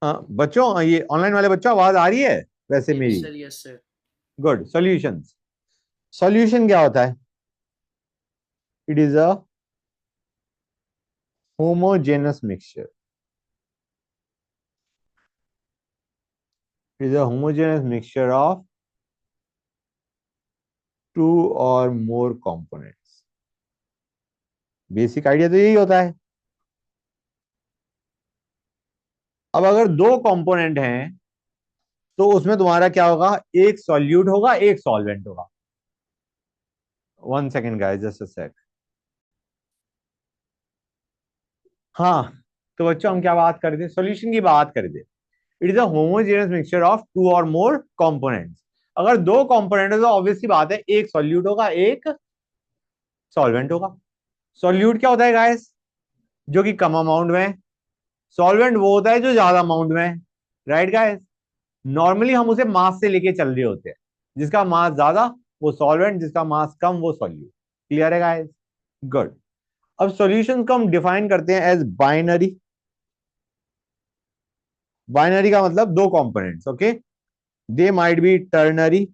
बच्चों, ये ऑनलाइन वाले बच्चों, आवाज आ रही है वैसे यस मेरी? Sir, yes sir. Good. Solutions. Solution क्या होता है? It is a homogeneous mixture. It is a homogeneous mixture of two और मोर कंपोनेंट्स। बेसिक आइडिया तो यही होता है। अब अगर दो कंपोनेंट हैं तो उसमें तुम्हारा क्या होगा? एक सॉल्यूट होगा, एक सॉल्वेंट होगा। One second guys, just a sec. हाँ, तो बच्चों हम क्या बात कर रहे थे? सॉल्यूशन की बात कर रहे थे। It is a homogeneous mixture of two और मोर कंपोनेंट्स। अगर दो कंपोनेंट है तो ऑब्वियसली बात है, एक सॉल्यूट होगा, एक सॉल्वेंट होगा। सॉल्यूट क्या होता है गाइस? जो कि कम अमाउंट में है। सॉल्वेंट वो होता है जो ज्यादा अमाउंट में है। Right guys? नॉर्मली हम उसे मास से लेके चल रहे होते हैं। जिसका मास ज्यादा वो सॉल्वेंट, जिसका मास कम वो सॉल्यूट। क्लियर है गाइस? गुड। अब सॉल्यूशन को हम डिफाइन करते हैं एज बाइनरी। बाइनरी का मतलब दो components. Okay, they might be ternary.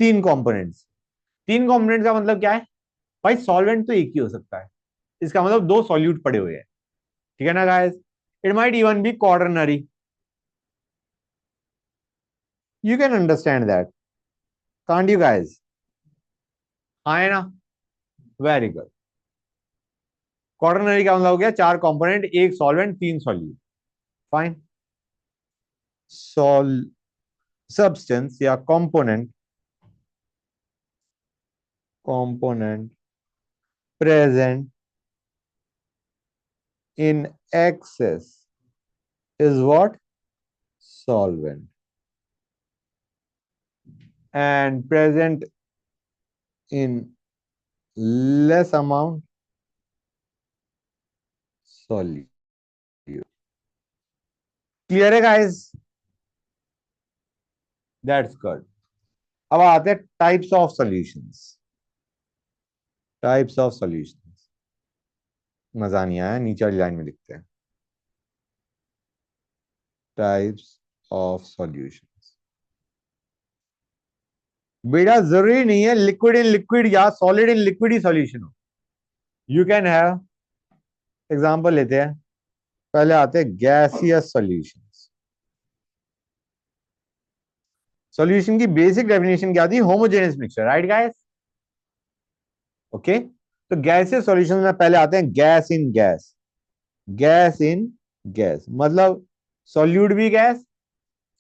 तीन कंपोनेंट्स। तीन कंपोनेंट्स का मतलब क्या है? भाई सॉल्वेंट तो एक ही हो सकता है। इसका मतलब दो सॉल्यूट पड़े हुए हैं। ठीक है ना guys? It might even be quaternary. You can understand that, can't you guys? हाँ है ना? Very good. क्वाटरनरी का मतलब हो गया चार कंपोनेंट, एक सॉल्वेंट, तीन सॉल्यूट। फाइन। सॉल सब्सटेंस या component, component present in excess is what? Solvent. And present in less amount, solute. Clear है गाइस? That's good. अब आते हैं types of solutions. Types of solutions. मजा नहीं आया, नीचे वाली लाइन में लिखते हैं। Types of solutions. बेटा जरूरी नहीं है लिक्विड इन लिक्विड या solid in liquid he solution हो। यू कैन हैव, एग्जांपल लेते हैं। पहले आते हैं गैसियस सॉल्यूशंस। सॉल्यूशन की बेसिक डेफिनेशन क्या थी? Homogeneous mixture. Right guys? Okay, तो गैसियस सॉल्यूशन में पहले आते हैं gas in gas. Gas in gas मतलब सॉल्यूट भी गैस,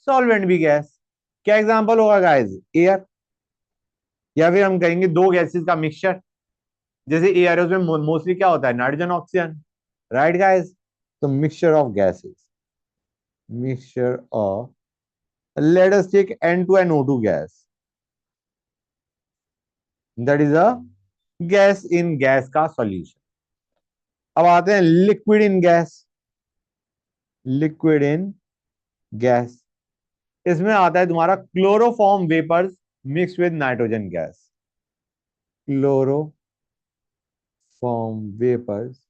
सॉल्वेंट भी गैस। क्या एग्जांपल होगा गाइस? एयर। या फिर हम कहेंगे दो गैसेस का मिक्सचर। जैसे एयर, उसमें मोस्टली क्या होता है? Nitrogen, oxygen. Right guys? तो mixture of gases, mixture of, let us take N2NO2 gas, that is a gas in gas का सॉल्यूशन। अब आते हैं liquid in gas. Liquid in gas, इसमें आता है तुम्हारा chloroform vapours mix with nitrogen gas. Chloroform vapours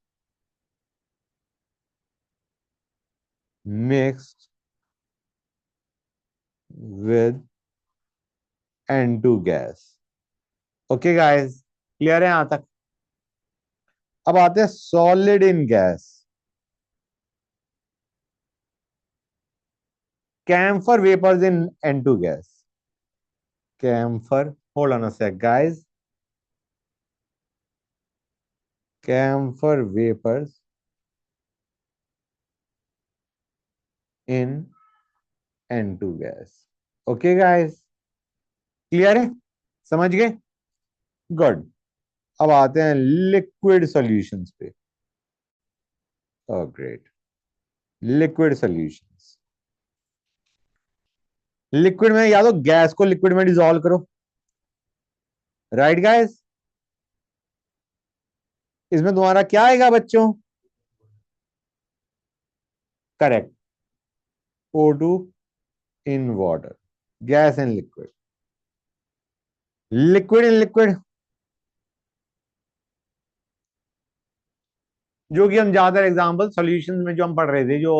mixed with N2 gas. Okay guys, clear है यहां तक? अब आते हैं solid in gas. Camphor vapours in N2 gas. Camphor, hold on a sec guys. Camphor vapours in N2 gas. Okay guys, clear है? समझ गए? Good. अब आते हैं लिक्विड सॉल्यूशंस पे। Oh great. Liquid solutions. Liquid में या तो गैस को लिक्विड में डिसॉल्व करो। Right guys? इसमें तुम्हारा क्या आएगा बच्चों? Correct. O2 in water. Gas in liquid. Liquid in liquid, जो कि हम ज्यादातर एग्जाम्पल सॉल्यूशन में जो हम पढ़ रहे थे, जो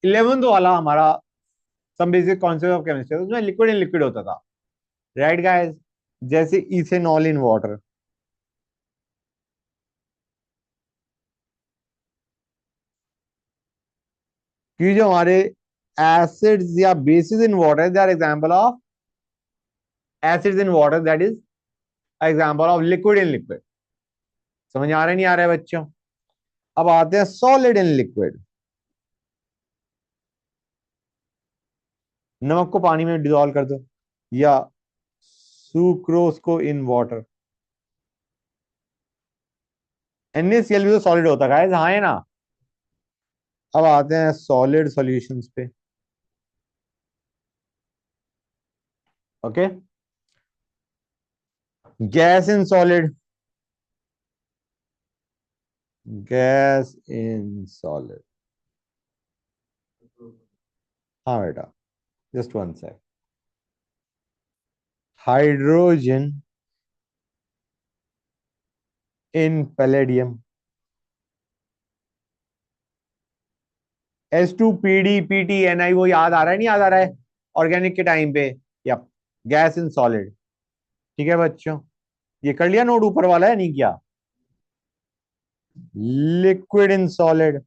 11th वाला हमारा some basic concept of chemistry, उसमें लिक्विड इन लिक्विड होता था, राइट गाइस? जैसे इथेनॉल इन वाटर। कि जो हमारे एसिड्स या bases in water, they are example of acids in water, that is example of liquid in liquid. समझ आ रहा है नहीं आ रहा है बच्चों? अब आते हैं सॉलिड इन लिक्विड। नमक को पानी में डिजोल्व कर दो, या सुक्रोज को इन वाटर। NaCl भी तो सॉलिड होता है गाइस, हाँ है ना? अब आते हैं सॉलिड सॉल्यूशंस पे। Okay, gas in solid. Gas in solid. हाँ बेटा, just one sec. Hydrogen in palladium. H2PD PTNI, वो याद आ रहा है नहीं याद आ रहा है ऑर्गेनिक के टाइम पे? या गैस इन सॉलिड। ठीक है बच्चों, ये कर लिया नोट ऊपर वाला है नहीं किया? Liquid in solid.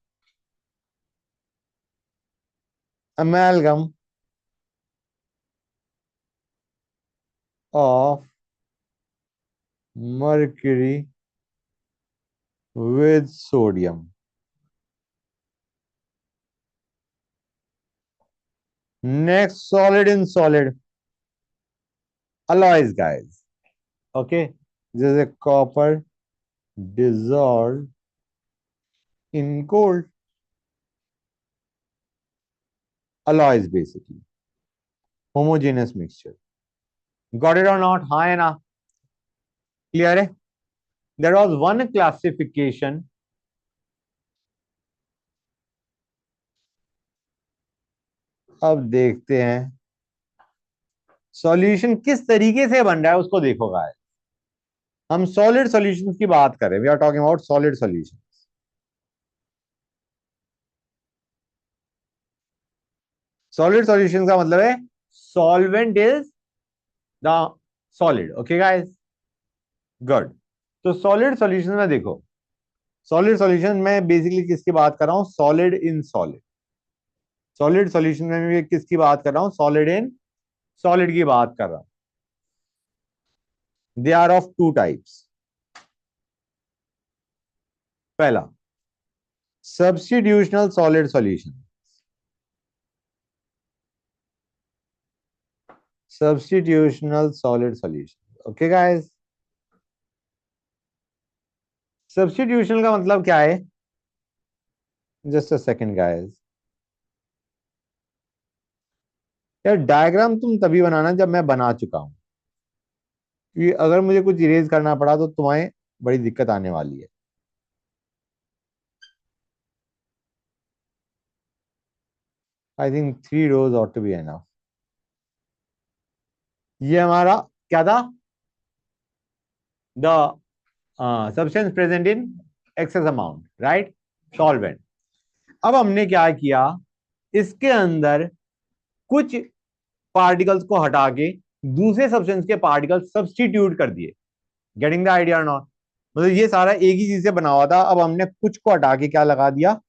Amalgam of mercury with sodium. Next, solid in solid alloys guys. Okay, जैसे copper dissolved in cold, alloys basically, homogeneous mixture. Got it or not? हाँ है ना? क्लियर है? There was one classification। अब देखते हैं solution किस तरीके से बन रहा है, उसको देखो गाइस। हम सॉलिड सॉल्यूशंस की बात करें, we are talking about solid solution. Solid solution का मतलब है solvent is the solid. Okay guys, good. तो सॉलिड सॉल्यूशन में देखो, सॉलिड सॉल्यूशन में बेसिकली किसकी बात कर रहा हूं? Solid in solid. Solid solution में मैं किसकी बात कर रहा हूं? सॉलिड इन सॉलिड की बात कर रहा हूं। They are of two types. पहला, substitutional solid solution. Substitutional solid solution. Okay guys, substitutional का मतलब क्या है? Just a second guys. यार डायग्राम तुम तभी बनाना जब मैं बना चुका हूं, क्योंकि अगर मुझे कुछ इरेज करना पड़ा तो तुम्हें बड़ी दिक्कत आने वाली है। I think 3 rows ought to be enough। ये हमारा क्या था? The substance present in excess amount, right? Solvent. अब हमने क्या किया, इसके अंदर कुछ पार्टिकल्स को हटा के दूसरे सब्सटेंस के पार्टिकल्स सब्स्टिट्यूट कर दिए। गेटिंग द आइडिया और नॉट? मतलब ये सारा एक ही चीज से बना हुआ था, अब हमने कुछ को हटा के क्या लगा दिया?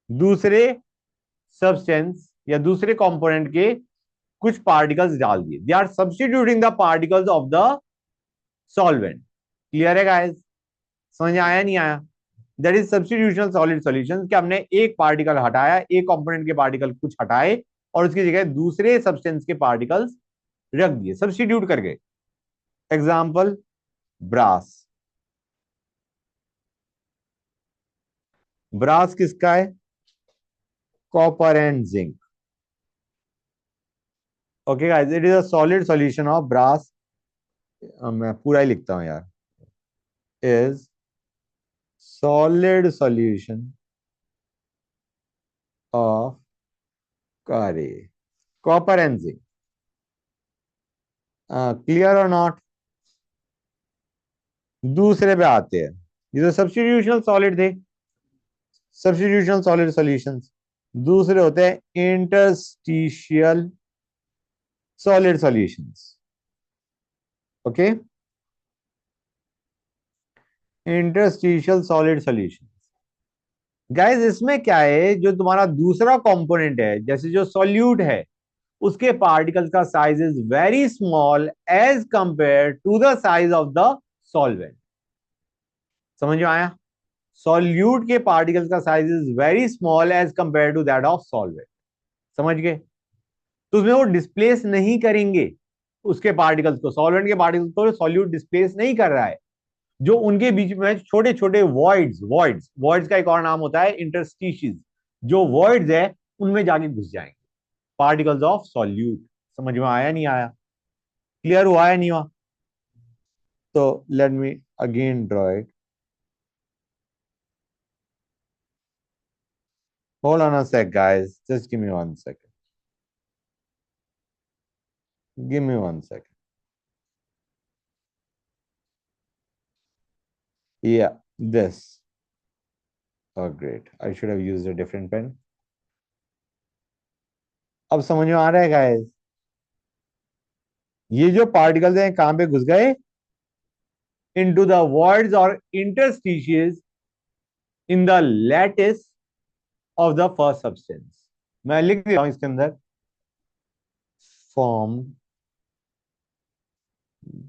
दूसरे सब्सटेंस या दूसरे कंपोनेंट के कुछ पार्टिकल्स डाल दिए। They are substituting the particles of the solvent. Clear है गाइस? समझ आया नहीं आया? That is substitutional solid solution, कि हमने एक पार्टिकल हटाया, एक कंपोनेंट के पार्टिकल कुछ हटाए और उसकी जगह दूसरे सब्सटेंस के पार्टिकल्स रख दिए, सब्स्टिट्यूट कर गए। Example, brass. ब्रास किसका है? Copper and zinc. Okay guys, it is a solid solution of brass. मैं पूरा ही लिखता हूं यार। इज सॉलिड सॉल्यूशन ऑफ करे कॉपर एंड जिंक। क्लियर और नॉट? दूसरे पे आते हैं। ये तो सब्स्टिट्यूशनल सॉलिड थे, सब्स्टिट्यूशनल सॉलिड सॉल्यूशंस। दूसरे होते हैं interstitial solid solutions. Okay, interstitial solid solution. Guys इसमें क्या है, जो तुम्हारा दूसरा कंपोनेंट है, जैसे जो सॉल्यूट है, उसके पार्टिकल्स का size is very small as compare to the size of the solvent. समझ में आया? सॉल्यूट के पार्टिकल्स का size is very small as compare to that of solvent. समझ गए? तो उसमें वो डिस्प्लेस नहीं करेंगे उसके पार्टिकल्स को, सॉल्वेंट के पार्टिकल्स को सॉल्यूट डिस्प्लेस नहीं कर रहा है। जो उनके बीच में छोटे छोटे वॉइड्स, वॉइड्स का एक और नाम होता है इंटरस्टिशियस, जो वॉइड्स है उनमें जाके घुस जाएंगे पार्टिकल्स ऑफ सॉल्यूट। समझ में आया नहीं आया? क्लियर हुआ है नहीं हुआ? तो let me again draw it. Hold on a sec guys, just give me 1 second, give me 1 second. या this, oh great, I should have used a different pen. अब समझ में आ रहा है गाइस? ये जो पार्टिकल्स हैं कहां पे घुस गए? इनटू द voids और interstices in the lattice of the first substance. मैं लिख रहा हूं इसके अंदर, formed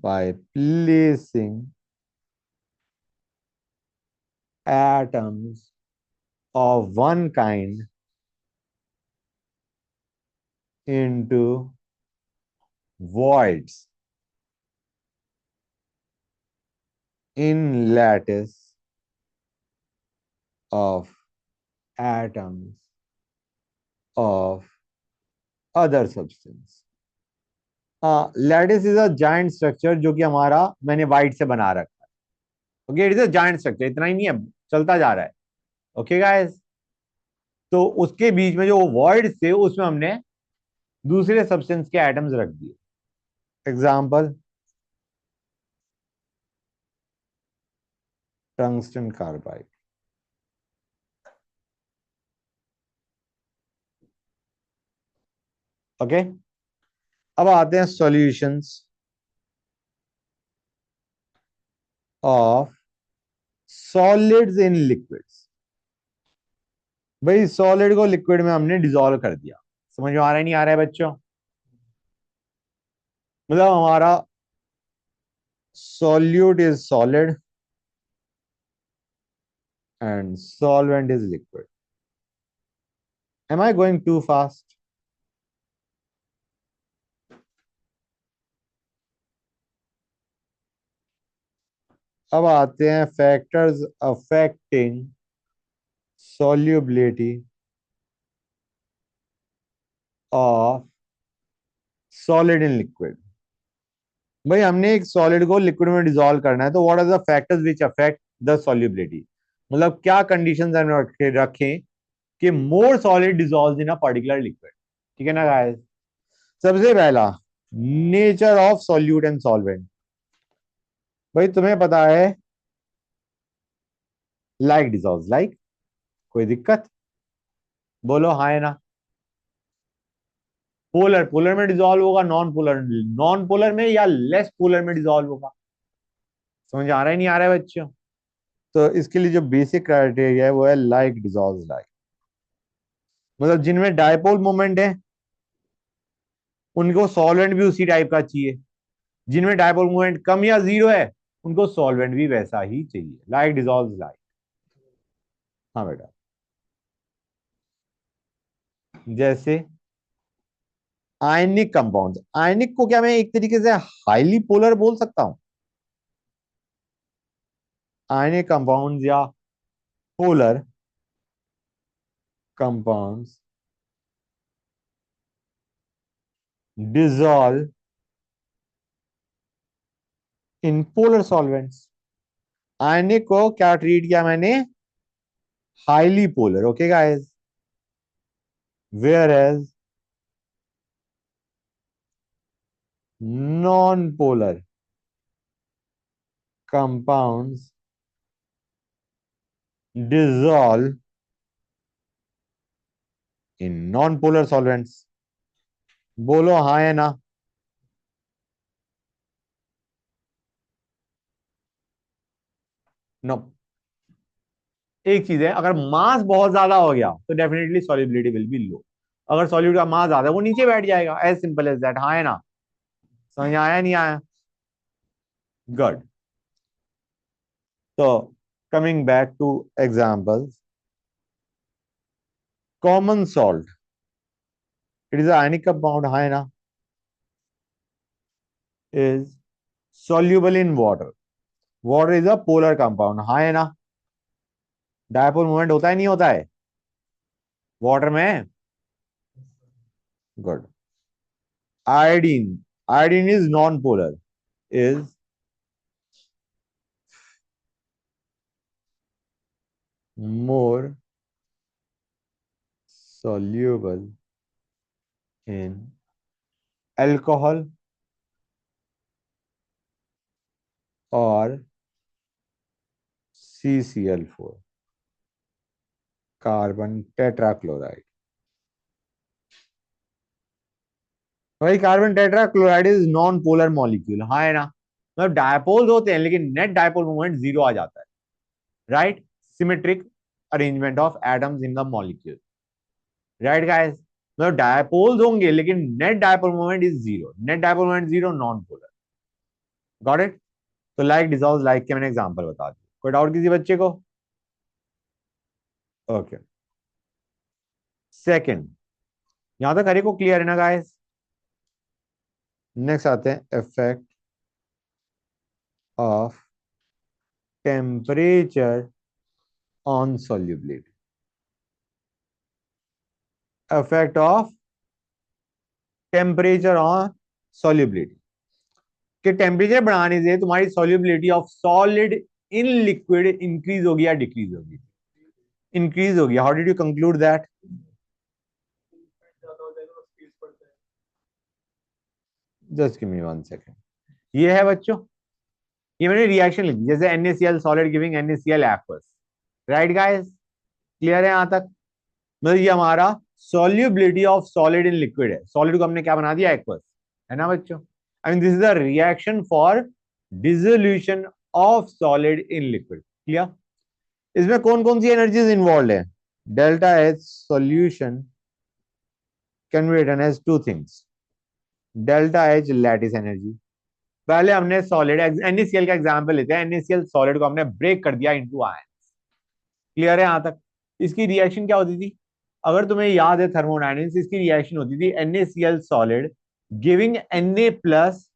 by placing atoms of one kind into voids in lattice of atoms of other substance। हाँ, lattice is a giant structure जो कि हमारा मैंने वाइट से बना रखा है। Okay, it is a giant structure, इतना ही नहीं है, चलता जा रहा है। ओके गाइस, तो उसके बीच में जो वॉइड थे उसमें हमने दूसरे सब्सटेंस के एटम्स रख दिए। Example, tungsten carbide. ओके, अब आते हैं solutions of solids in liquids. भाई सॉलिड को लिक्विड में हमने डिसॉल्व कर दिया। समझ में आ रहा है नहीं आ रहा है बच्चों? मतलब हमारा solute is solid and solvent is liquid. Am I going too fast? अब आते हैं factors affecting solubility of solid in liquid. भाई हमने एक सॉलिड को लिक्विड में डिसॉल्व करना है, तो what are the factors which affect the solubility? मतलब क्या कंडीशंस हमने रखें कि more solid dissolve in a particular liquid. ठीक है ना गाइस? सबसे पहला, nature of solute and solvent. भाई तुम्हें पता है, लाइक डिसॉल्व लाइक, कोई दिक्कत? बोलो हाँ है ना? पोलर पोलर में डिसॉल्व होगा, नॉन पोलर नॉन पोलर में, या लेस पोलर में डिसॉल्व होगा। समझ आ रहा है नहीं आ रहा है बच्चों? तो इसके लिए जो बेसिक क्राइटेरिया है वो है लाइक डिसॉल्व लाइक। मतलब जिनमें डायपोल मोमेंट है उनको सॉल्वेंट भी उसी टाइप का चाहिए, जिनमें डायपोल मोमेंट कम या जीरो है उनको सॉल्वेंट भी वैसा ही चाहिए, लाइक डिसॉल्व लाइक। हाँ बेटा, जैसे आयनिक कंपाउंड, आयनिक को क्या मैं एक तरीके से हाईली पोलर बोल सकता हूं? आयनिक कंपाउंड या polar compounds dissolve in polar solvents. Ionic को क्या ट्रीट किया मैंने? Highly polar. Okay guys, whereas non polar compounds dissolve in non-polar solvents. बोलो हाँ या ना. नो. एक चीज है, अगर मास बहुत ज्यादा हो गया तो डेफिनेटली सॉल्युबिलिटी विल बी लो. अगर सॉल्यूट का मास ज्यादा है वो नीचे बैठ जाएगा. As simple as that. हाँ है ना. समझ आया नहीं आया. गुड. तो coming back to examples. Common salt, it is ionic compound. हाँ है ना. Is soluble in water. Water is a polar compound. हाँ है ना. डायपोल मूवमेंट होता है नहीं होता है वाटर में. Good. Iodine. Iodine is non polar. Is more soluble in alcohol और CCl4, कार्बन टेट्राक्लोराइड. भाई carbon tetrachloride is non polar molecule. हाँ है ना. मतलब डायपोल्स होते हैं लेकिन नेट डायपोल मूवमेंट जीरो आ जाता है. Right. Symmetric arrangement of atoms in the molecule. Right guys. मतलब डायपोल्स होंगे लेकिन net dipole moment is zero. Net dipole moment zero, non polar. Got it. तो लाइक डिसॉल्व लाइक के मैंने example बता दिया. कोई डाउट किसी बच्चे को. ओके. सेकंड. यहां तक हर एक को क्लियर है ना गाइस. नेक्स्ट आते हैं effect of temperature on solubility. Effect of temperature on solubility. कि टेम्परेचर बढ़ाने से तुम्हारी solubility of solid in liquid increase होगी या डिक्रीज होगी. इंक्रीज होगी. How did you conclude that. Just give me 1 second. ये है बच्चों. ये मैंने रिएक्शन लिखी जैसे NaCl solid giving NaCl aqueous. Right guys. Clear है यहां तक. मतलब ये हमारा solubility of solid in liquid है. सॉलिड को हमने क्या बना दिया, एक्वस. है ना बच्चों. I mean this is a reaction for dissolution of solid in liquid. Clear. इसमें कौन कौन सी एनर्जीज इन्वॉल्व है. Delta H solution can be written as two things. Delta H lattice energy. पहले हमने सॉलिड NaCl का एग्जांपल लेते हैं. NaCl सॉलिड को हमने ब्रेक कर दिया इनटू आयन. क्लियर है यहां तक. इसकी रिएक्शन क्या होती थी. अगर तुम्हें याद है थर्मोडायनेमिक्स, इसकी रिएक्शन होती थी NaCl solid giving Na plus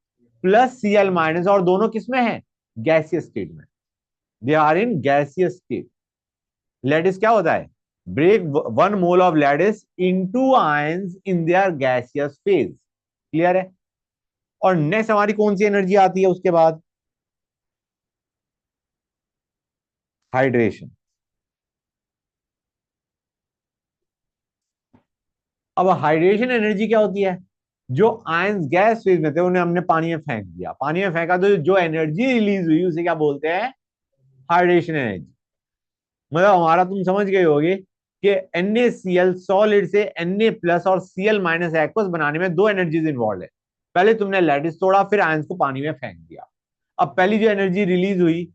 plus Cl minus. और दोनों किसमें है, गैसियस स्टेट में. They are in gaseous state. Lattice क्या होता है, break 1 mole of lattice into ions in their gaseous phase. Clear है. और नेक्स्ट हमारी कौन सी एनर्जी आती है उसके बाद, हाइड्रेशन. अब हाइड्रेशन एनर्जी क्या होती है, जो आयंस गैस फेज में थे उन्हें हमने पानी में फेंक दिया. पानी में फेंका तो जो एनर्जी रिलीज हुई उसे क्या बोलते हैं, हाइड्रेशन एनर्जी. मतलब हमारा तुम समझ गए होगे कि NaCl सॉलिड से Na प्लस और Cl माइनस एक्वस बनाने में दो एनर्जीज इन्वॉल्व है. पहले तुमने लैटिस तोड़ा, फिर आयंस को पानी में फेंक दिया. अब पहली जो एनर्जी रिलीज हुई,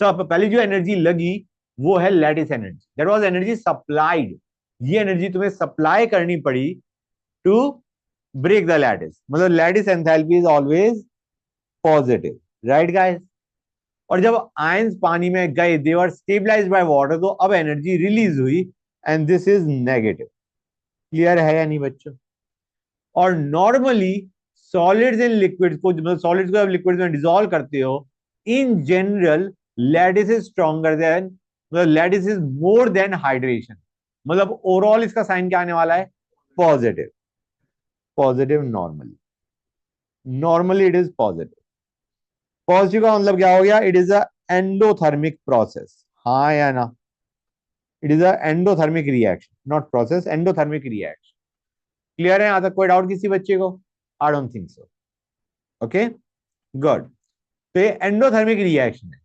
सब पहली जो एनर्जी लगी वो है lattice energy. That was energy supplied. ये एनर्जी तुम्हें सप्लाई करनी पड़ी टू ब्रेक द लैटिस. मतलब lattice enthalpy is always positive. Right guys. और जब आयंस पानी में गए, दे वर स्टेबलाइज्ड बाय वाटर, तो अब एनर्जी रिलीज हुई and this is negative. Clear है या नहीं बच्चों. और नॉर्मली सॉलिड्स इन लिक्विड्स को, मतलब सॉलिड्स को जब लिक्विड्स में डिसॉल्व करते हो, in general lattice is stronger than, मतलब lattice is more than hydration. मतलब ओवरऑल इसका साइन क्या आने वाला है, positive. Positive normally. Normally it is positive. Positive का मतलब क्या हो गया, it is a endothermic process. हाँ या ना. It is a endothermic reaction, not process, endothermic reaction. Clear है यहां तक. कोई डाउट किसी बच्चे को. I don't think so. Okay good. तो ये एंडोथर्मिक रिएक्शन है.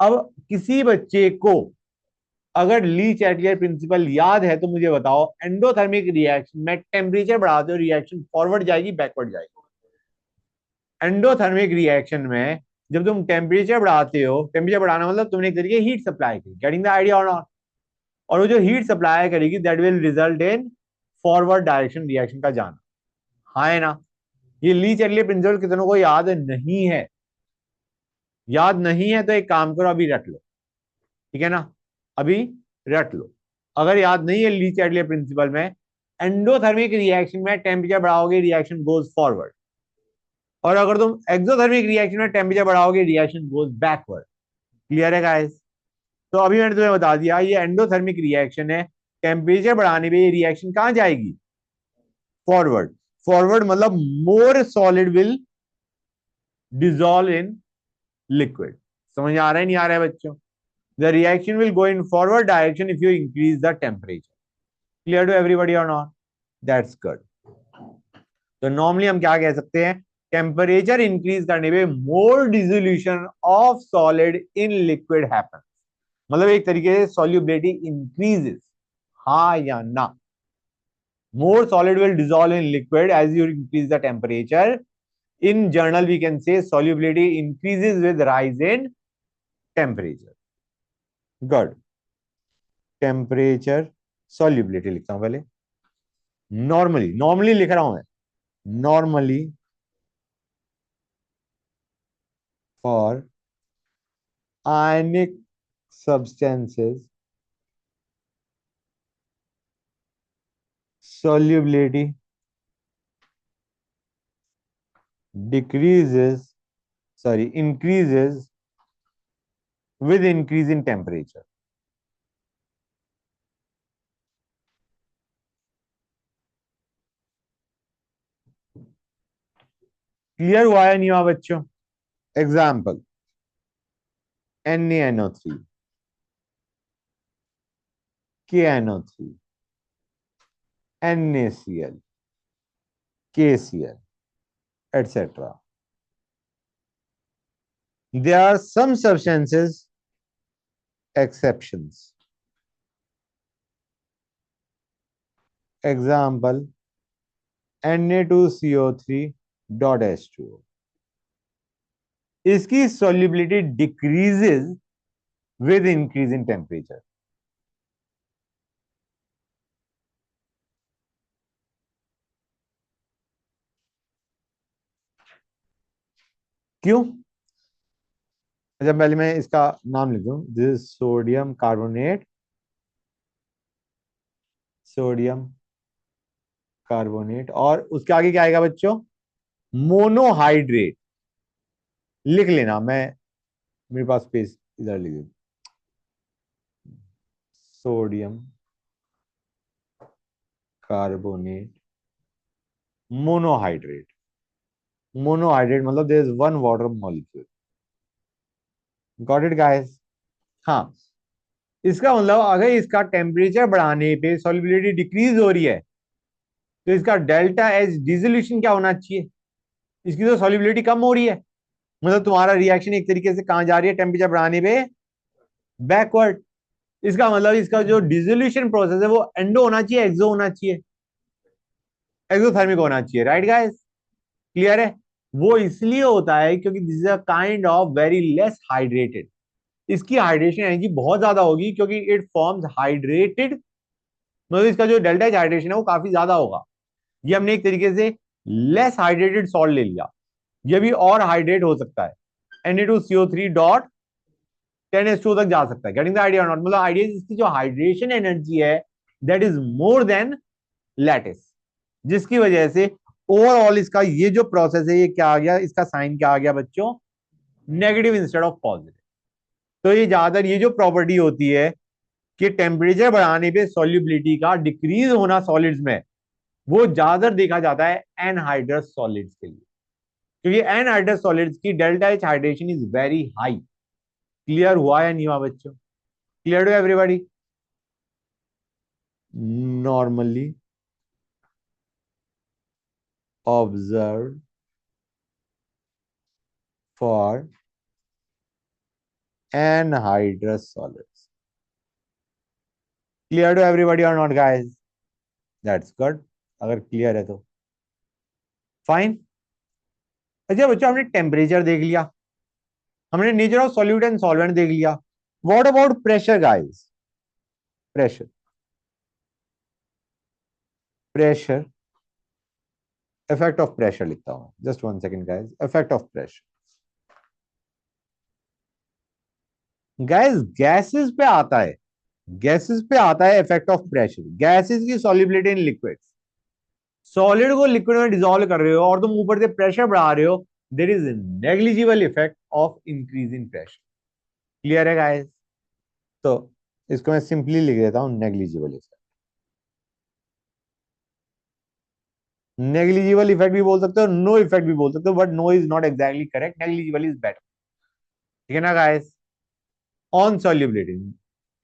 अब किसी बच्चे को अगर ली चैटलियर प्रिंसिपल याद है तो मुझे बताओ, एंडोथर्मिक रिएक्शन में टेम्परेचर बढ़ाते हो रिएक्शन फॉरवर्ड जाएगी बैकवर्ड जाएगी? एंडोथर्मिक रिएक्शन में जब तुम टेम्परेचर बढ़ाते हो, टेम्परेचर बढ़ाना मतलब तुमने एक तरीके हीट सप्लाई की, गेटिंग द आइडिया और नॉट? और वो जो हीट सप्लाई करेगी that will result in forward direction reaction का जाना। हाँ है ना? ये ली चैटलियर प्रिंसिपल कितनों को याद नहीं है? याद नहीं है तो एक काम करो, अभी रट लो, ठीक है ना? अभी रट लो। अगर याद नहीं है ली चैटलियर प्रिंसिपल में, एंडोथर्मिक रिएक्शन में टेम्परेचर बढ़ाओगे रिएक्शन गोज फॉरवर्ड, और अगर तुम एक्सोथर्मिक रिएक्शन में टेम्परेचर बढ़ाओगे रिएक्शन गोज बैकवर्ड। क्लियर है गाइस? तो अभी मैंने तुम्हें बता दिया ये एंडोथर्मिक रिएक्शन है, टेम्परेचर बढ़ाने पे ये रिएक्शन कहां जाएगी? फॉरवर्ड। फॉरवर्ड मतलब more solid will dissolve in liquid. समझ आ रहा है नहीं आ रहा है बच्चों? The reaction will go in forward direction if you increase the temperature. Clear to everybody और नॉट? That's good. तो नॉर्मली हम क्या कह सकते हैं, टेम्परेचर इंक्रीज करने पे more dissolution of solid in liquid happen, मतलब एक तरीके से सॉल्युबिलिटी इंक्रीजेस। हाँ या ना? More solid will dissolve in liquid as you increase the temperature. In general we can say solubility increases with rise in temperature. Good. Temperature solubility लिखता हूं पहले, नॉर्मली नॉर्मली लिख रहा हूं मैं, normally for ionic substances solubility decreases, sorry, increases with increase in temperature. Clear हुआ है नहीं हुआ बच्चों? Example NaNO3, KNO3, NaCl, KCl, etc. There are some substances exceptions. Example Na2CO3 dot H2O. इसकी solubility decreases with increase in temperature. क्यों? अच्छा पहले मैं इसका नाम लिख दूं, this is sodium carbonate, sodium carbonate, और उसके आगे क्या आएगा बच्चों? मोनोहाइड्रेट। लिख लेना, मैं मेरे पास पेज इधर लिख दूं, सोडियम कार्बोनेट मोनोहाइड्रेट। मोनोहाइड्रेट मतलब there is one water molecule. Got it guys? हाँ, इसका मतलब अगर इसका टेम्परेचर बढ़ाने पे सॉल्युबिलिटी डिक्रीज हो रही है तो इसका डेल्टा एच डिसोल्यूशन क्या होना चाहिए? इसकी तो सॉल्युबिलिटी कम हो रही है, मतलब तुम्हारा रिएक्शन एक तरीके से कहां जा रही है टेम्परेचर बढ़ाने पे? बैकवर्ड। इसका मतलब इसका जो डिसोल्यूशन प्रोसेस है वो एंडो होना चाहिए एक्सो होना चाहिए? एक्सोथर्मिक होना चाहिए, राइट गाइस? क्लियर है? वो इसलिए होता है क्योंकि this is a kind of very less hydrated, इसकी हाइड्रेशन एनर्जी बहुत ज्यादा होगी क्योंकि इट फॉर्म्स हाइड्रेटेड, मतलब इसका जो डेल्टा एच हाइड्रेशन है वो काफी ज्यादा होगा। ये हमने एक तरीके से लेस हाइड्रेटेड सॉल्ट ले लिया, ये भी और हाइड्रेट हो सकता है, Na2CO3 डॉट 10H2 तक जा सकता है। Getting the idea not? मतलब आइडिया इसकी जो हाइड्रेशन एनर्जी है that is more then lattice, जिसकी वजह से ओवरऑल इसका ये जो प्रोसेस है ये क्या आ गया, इसका साइन क्या आ गया बच्चों? Negative instead of positive. तो ये ज्यादातर ये जो प्रॉपर्टी होती है कि टेम्परेचर बढ़ाने पे सॉल्युबिलिटी का डिक्रीज होना सॉलिड्स में, वो ज्यादातर देखा जाता है एनहाइड्रस सॉलिड्स के लिए, क्योंकि एनहाइड्रस सॉलिड्स की delta H hydration is very high. Clear हुआ या नहीं हुआ बच्चों? Clear to everybody? Normally observe for anhydrous solids. Clear to everybody or not, guys? That's good. अगर क्लियर है तो फाइन। अच्छा बच्चों, हमने टेम्परेचर देख लिया, हमने nature of solute and solvent देख लिया। What about pressure guys? Pressure, pressure, effect of pressure लिखता हूं, just one second guys. Effect of pressure guys, gases पे आता है, गैसेस पे आता है इफेक्ट ऑफ प्रेशर। गैसेस की सॉल्युबिलिटी इन लिक्विड्स, सॉलिड को लिक्विड में डिसॉल्व कर रहे हो और तुम ऊपर से प्रेशर बढ़ा रहे हो, there is negligible effect of increase in pressure. Clear है गाइस? तो इसको मैं सिंपली लिख देता हूं, नेग्लिजिबल इफेक्ट। नेग्लिजिबल इफेक्ट भी बोल सकते हो, नो इफेक्ट भी बोल सकते हो, but no is not exactly correct, negligible is better. ठीक है ना guys? On solubility,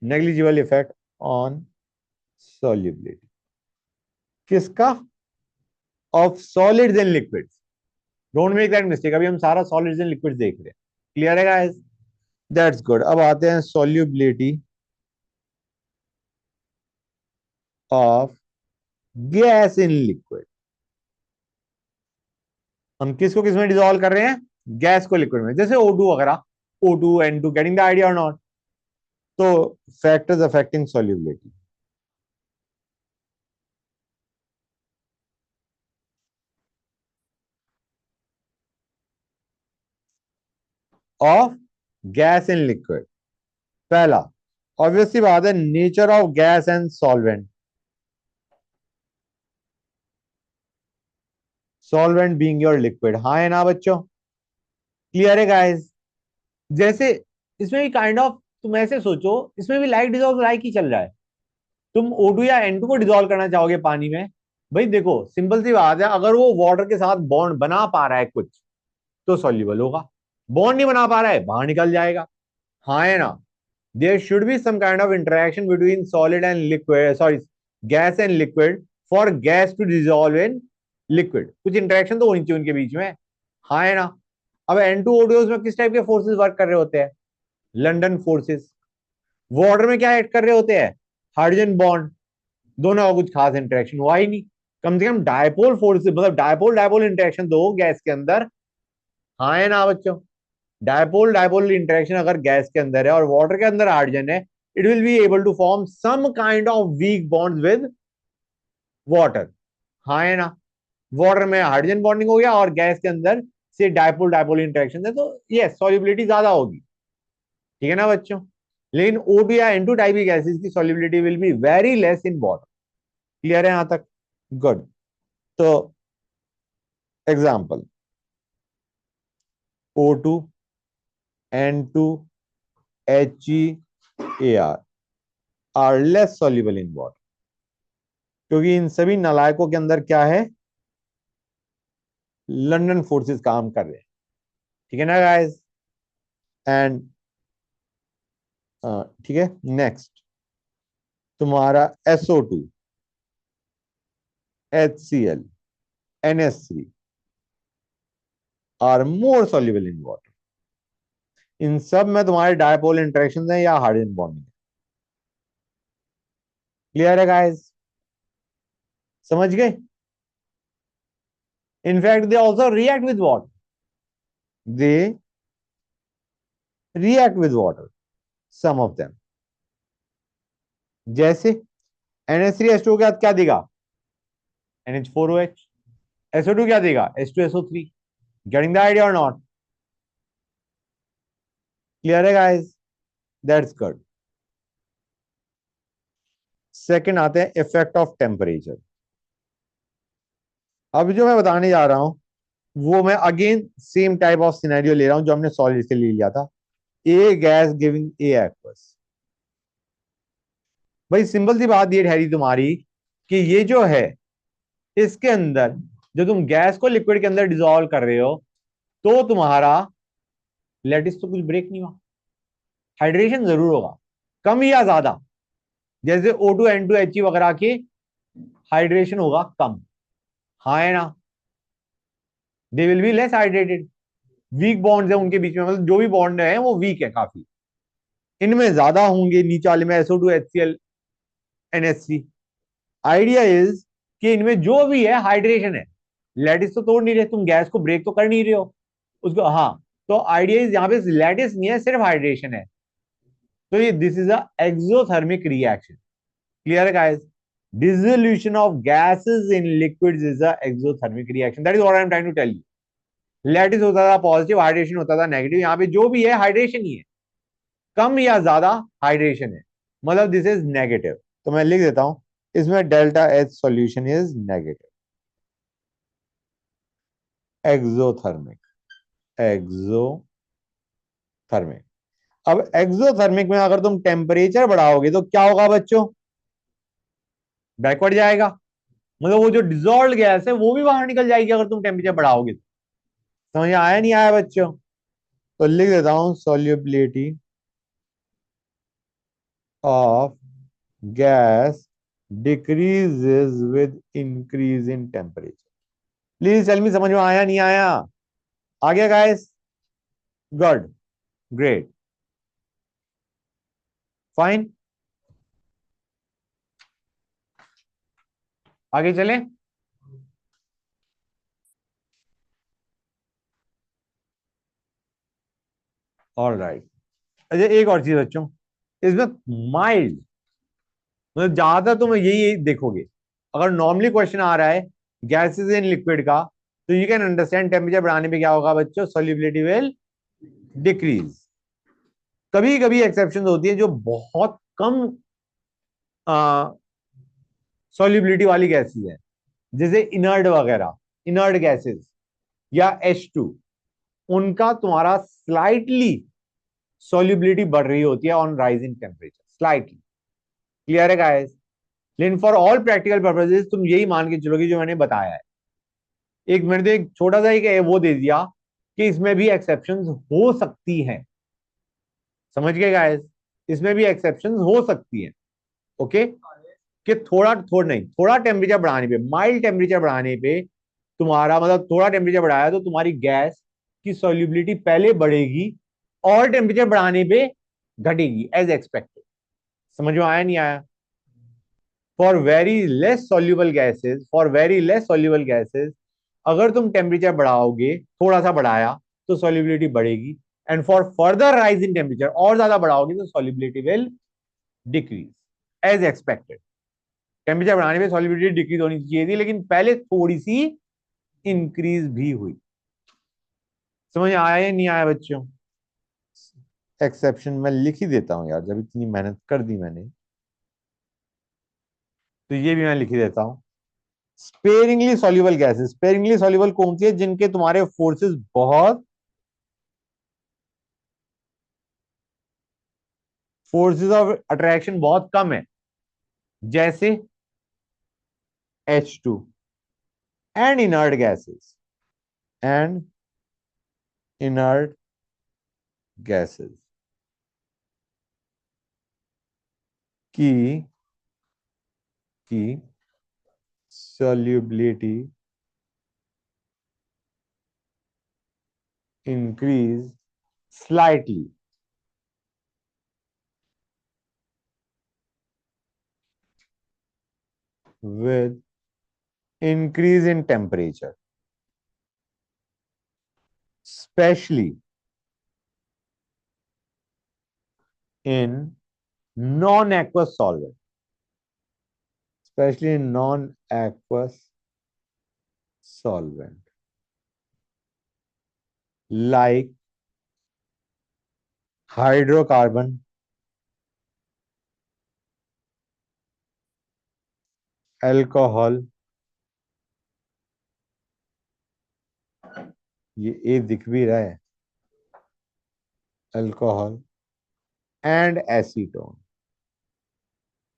negligible effect on solubility किसका? Of solids and liquids. Don't make that mistake, अभी हम सारा सॉलिड्स एंड लिक्विड्स देख रहे हैं। क्लियर है गाइस? That's good. अब आते हैं solubility of gas in liquid. हम किसको किस में डिसॉल्व कर रहे हैं? गैस को लिक्विड में, जैसे O2 वगैरह, O2 N2, getting the idea और नॉट? तो factors affecting solubility of gas in liquid. पहला, ऑब्वियसली बात है, nature of gas and solvent. Solvent being your liquid, हाँ है ना बच्चों? क्लियर है गाइस? जैसे इसमें भी काइंड ऑफ, तुम ऐसे सोचो, इसमें भी लाइक डिसॉल्व लाइक ही चल रहा है। तुम O2 या N2 को डिसॉल्व करना चाहोगे पानी में, भाई देखो सिंपल सी बात है, अगर वो वाटर के साथ बॉन्ड बना पा रहा है कुछ, तो सॉल्युबल होगा। बॉन्ड नहीं बना पा रहा है, बाहर निकल जाएगा। हाँ है ना? There should be some kind of interaction between solid and liquid, sorry, gas and liquid, for gas to dissolve in liquid. कुछ इंटरेक्शन तो होनी चाहिए उनके बीच में। हाँ है ना? अब N2O2 में किस टाइप के फोर्सेस वर्क कर रहे होते हैं? London forces. वाटर में क्या ऐड कर रहे होते हैं? Hydrogen bond. दोनों का कुछ खास इंटरेक्शन हुआ ही नहीं। कम से कम डायपोल फोर्स, मतलब डायपोल डायपोल इंटरेक्शन दो गैस के अंदर। हाँ है ना बच्चों? डायपोल डायपोल इंटरेक्शन अगर गैस के अंदर है और वाटर के अंदर हाइड्रोजन है, it will be able to form some kind of weak bond with water. हाँ है ना? वाटर में हाइड्रोजन बॉन्डिंग हो गया और गैस के अंदर से डायपोल डायपोल इंटरेक्शन है, तो ये सॉल्युबिलिटी ज्यादा होगी। ठीक है ना बच्चों? लेकिन O2 या N2 टाइप की गैसेज की solubility will be very less in water. Clear है यहां तक? गुड। तो example, O2, N2, HeAr are less soluble in water, क्योंकि इन सभी नलायकों के अंदर क्या है? लंदन फोर्सेस काम कर रहे हैं। ठीक है ना गाइस? एंड ठीक है, नेक्स्ट तुम्हारा SO2, HCl, NH3 are more soluble in water. इन सब में तुम्हारे डायपोल इंटरेक्शन है या हाइड्रोजन बॉन्डिंग। क्लियर है गाइस? समझ गए? In fact they also react with water, they react with water, some of them. जैसे NH3H2 के साथ क्या देगा? NH4OH। SO2 क्या देगा? H2SO3। गेटिंग द आइडिया और नॉट? क्लियर है गाइस? That's good. सेकंड आते हैं इफेक्ट ऑफ टेम्परेचर। अब जो मैं बताने जा रहा हूं, वो मैं again same type of scenario ले रहा हूं जो हमने सॉलिड से ले लिया था। ए गैस गिविंग ए एक्वस। भाई सिंपल सी बात ये ठहरी तुम्हारी कि ये जो है, इसके अंदर जो तुम गैस को लिक्विड के अंदर डिसॉल्व कर रहे हो, तो तुम्हारा लेटिस तो कुछ ब्रेक नहीं हुआ। हाइड्रेशन जरूर होगा, कम या ज्यादा। जैसे O2 N2 He वगैरह की हाइड्रेशन होगा कम। हाँ है ना? They will be less hydrated. Weak bonds है उनके बीच में, मतलब जो भी बॉन्ड है वो वीक है काफी। इनमें ज्यादा होंगे, नीचे वाले में SO2 HCl NH3। Idea is कि इनमें जो भी है हाइड्रेशन है। लैटिस तो तोड़ नहीं रहे, तुम गैस को ब्रेक तो कर नहीं रहे हो उसको। हाँ, तो आइडिया इज यहाँ पे लैटिस नहीं है, सिर्फ हाइड्रेशन है। तो ये this is a exothermic reaction. Clear है guys? Dissolution of gases in liquids is a exothermic reaction. That is what I am trying to tell you. Lattice होता था पॉजिटिव, हाइड्रेशन होता था नेगेटिव। यहाँ पे जो भी है हाइड्रेशन ही है, कम या ज्यादा हाइड्रेशन है, मतलब दिस इज नेगेटिव। तो मैं लिख देता हूं इसमें delta H solution is negative, exothermic, exothermic. अब एक्सोथर्मिक में अगर तुम टेम्परेचर बढ़ाओगे तो क्या होगा बच्चों? बैकवर्ड जाएगा, मतलब वो जो डिजोल्व गैस है वो भी बाहर निकल जाएगी अगर तुम टेम्परेचर बढ़ाओगे तो। समझ आया नहीं आया बच्चों? तो लिख देता हूं solubility of gas decreases with increase in temperature। Please tell me, समझ में आया नहीं आया? आ गया गाइस? Good, great, fine. आगे चले। All right. अच्छा, एक और चीज बच्चों, इसमें माइल्ड, मतलब ज्यादा तुम यही देखोगे। अगर नॉर्मली क्वेश्चन आ रहा है गैसेस इन लिक्विड का, तो यू कैन अंडरस्टैंड टेम्परेचर बढ़ाने पे क्या होगा बच्चों? Solubility will decrease. कभी कभी एक्सेप्शन होती है जो बहुत कम सॉल्युबिलिटी वाली गैसेस है, जैसे इनर्ट वगैरह, इनर्ट गैसेस या H2, उनका तुम्हारा स्लाइटली सॉल्युबिलिटी बढ़ रही होती है on rising temperature, slightly. Clear है गाइस? लेकिन फॉर ऑल प्रैक्टिकल पर्पसेस तुम यही मान के चलोगे जो मैंने बताया है। एक मैंने तो एक छोटा सा एक वो दे दिया कि इसमें भी एक्सेप्शंस हो सकती हैं। समझ गए गाइस? इसमें भी एक्सेप्शंस हो सकती हैं। ओके, कि थोड़ा थोड़ा नहीं, थोड़ा टेम्परेचर बढ़ाने पे, माइल्ड टेम्परेचर बढ़ाने पे तुम्हारा, मतलब थोड़ा टेम्परेचर बढ़ाया तो तुम्हारी गैस की सॉल्युबिलिटी पहले बढ़ेगी और टेम्परेचर बढ़ाने पे घटेगी एज एक्सपेक्टेड। समझ में आया नहीं आया? For very less soluble gases, for very less soluble gases अगर तुम टेम्परेचर बढ़ाओगे, थोड़ा सा बढ़ाया तो सॉल्युबिलिटी बढ़ेगी। And for further rise in temperature, और ज्यादा बढ़ाओगे तो solubility will decrease as expected. Temperature बढ़ाने पे सॉल्युबिलिटी डिक्रीज होनी चाहिए थी, लेकिन पहले थोड़ी सी इंक्रीज भी हुई। समझ आया या नहीं आया बच्चों? एक्सेप्शन मैं लिख ही देता हूं यार, जब इतनी मेहनत कर दी मैंने तो ये भी मैं लिख ही देता हूं। Sparingly soluble gases, sparingly soluble कौन सी है? जिनके तुम्हारे फोर्सेस बहुत, फोर्सेस ऑफ अट्रैक्शन बहुत कम है, जैसे H2 and inert gases, and inert gases की की solubility increase slightly with increase in temperature, especially in non-aqueous solvent, especially in non-aqueous solvent like hydrocarbon, alcohol, ये ए दिख भी रहा है, alcohol and acetone.